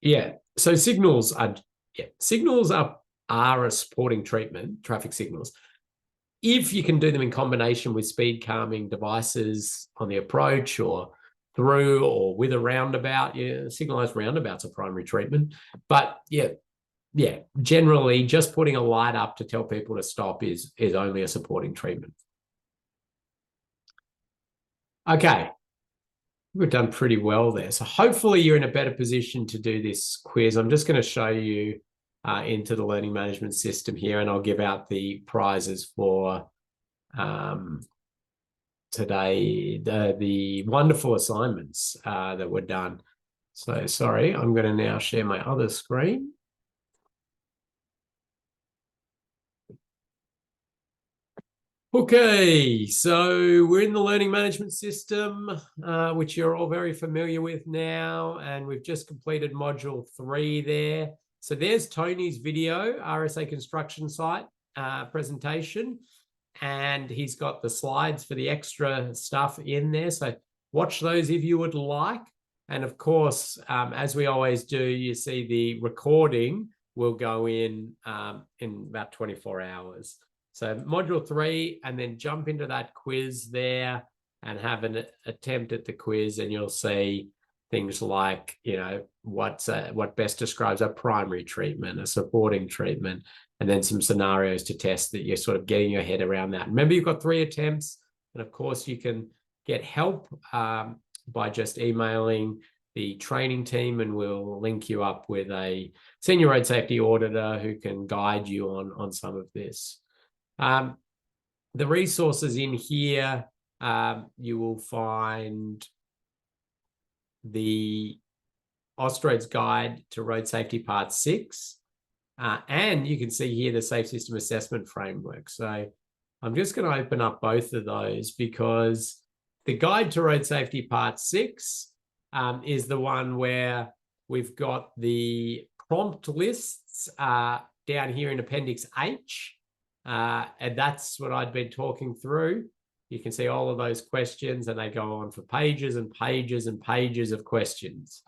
Speaker 1: Yeah. So signals are a supporting treatment, traffic signals. If you can do them in combination with speed calming devices on the approach or through or with a roundabout, signalized roundabouts are primary treatment. But yeah, generally just putting a light up to tell people to stop is only a supporting treatment. Okay, we've done pretty well there. So hopefully you're in a better position to do this quiz. I'm just going to show you into the learning management system here, and I'll give out the prizes for today, the wonderful assignments that were done. So sorry, I'm going to now share my other screen. Okay, so we're in the learning management system, which you're all very familiar with now, and we've just completed module 3 there. So there's Tony's video, RSA construction site presentation, and he's got the slides for the extra stuff in there. So watch those if you would like. And of course, as we always do, you see the recording will go in about 24 hours. So module 3, and then jump into that quiz there and have an attempt at the quiz, and you'll see things like, what best describes a primary treatment, a supporting treatment, and then some scenarios to test that you're sort of getting your head around that. Remember, you've got 3 attempts, and of course you can get help by just emailing the training team, and we'll link you up with a senior road safety auditor who can guide you on some of this. The resources in here, you will find the Austroad's Guide to Road Safety Part 6, and you can see here the Safe System Assessment Framework. So I'm just going to open up both of those, because the Guide to Road Safety Part 6 is the one where we've got the prompt lists down here in Appendix H. And that's what I'd been talking through. You can see all of those questions, and they go on for pages and pages and pages of questions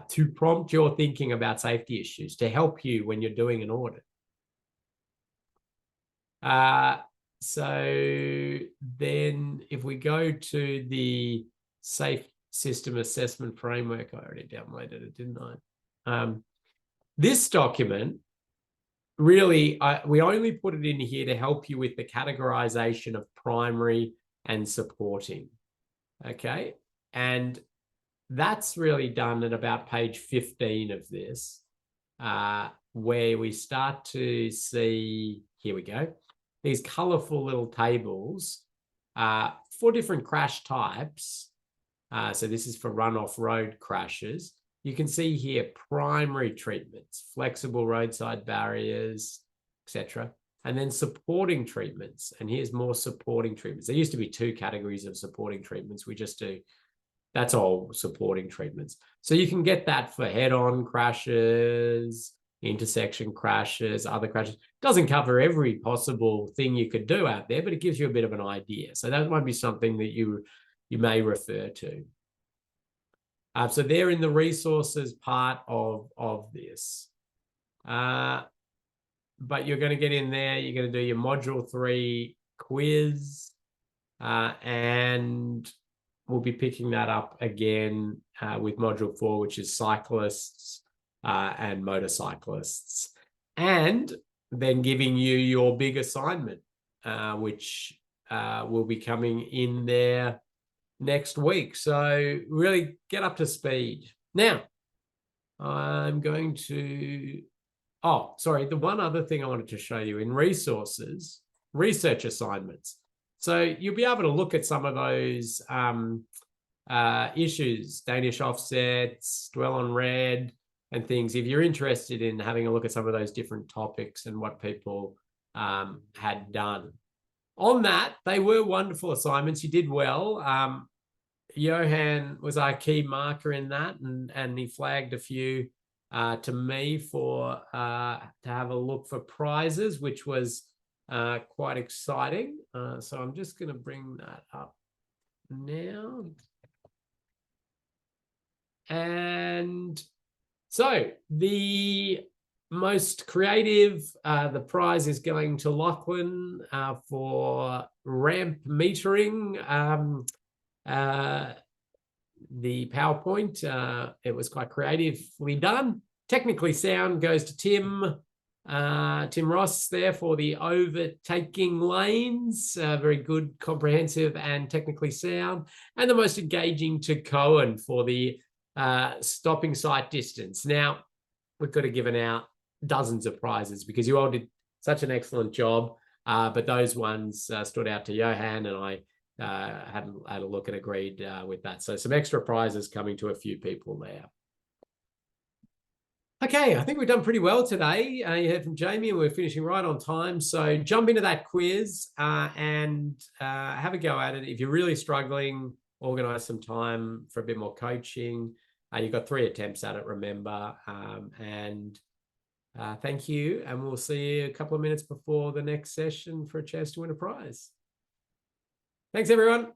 Speaker 1: to prompt your thinking about safety issues, to help you when you're doing an audit. So then if we go to the Safe System Assessment Framework, I already downloaded it, didn't I? This document, really, we only put it in here to help you with the categorization of primary and supporting, okay? And that's really done at about page 15 of this, where we start to see, here we go, these colorful little tables for different crash types. So this is for run-off road crashes. You can see here primary treatments, flexible roadside barriers, etc. And then supporting treatments. And here's more supporting treatments. There used to be 2 categories of supporting treatments. We just do, that's all supporting treatments. So you can get that for head-on crashes, intersection crashes, other crashes. Doesn't cover every possible thing you could do out there, but it gives you a bit of an idea. So that might be something that you may refer to. So they're in the resources part of this. But you're going to get in there, you're going to do your module 3 quiz, and we'll be picking that up again with module 4, which is cyclists and motorcyclists. And then giving you your big assignment, which will be coming in there next week. So really get up to speed. Now, I'm going to, the one other thing I wanted to show you in resources, research assignments. So you'll be able to look at some of those issues, Danish offsets, dwell on red, and things, if you're interested in having a look at some of those different topics and what people had done. On that, they were wonderful assignments. You did well. Johan was our key marker in that, and he flagged a few to me for to have a look for prizes, which was quite exciting. So I'm just going to bring that up now. And so the most creative, the prize is going to Lachlan for ramp metering. The PowerPoint, it was quite creatively done. Technically sound goes to Tim Ross there for the overtaking lanes. Very good, comprehensive, and technically sound. And the most engaging to Cohen for the stopping sight distance. Now, we could have given out dozens of prizes because you all did such an excellent job, but those ones stood out to Johan, and I had a look and agreed with that. So some extra prizes coming to a few people there. Okay, I think we've done pretty well today. You heard from Jamie, and we're finishing right on time. So jump into that quiz and have a go at it. If you're really struggling, organize some time for a bit more coaching. You've got 3 attempts at it, remember. Thank you. And we'll see you a couple of minutes before the next session for a chance to win a prize. Thanks, everyone.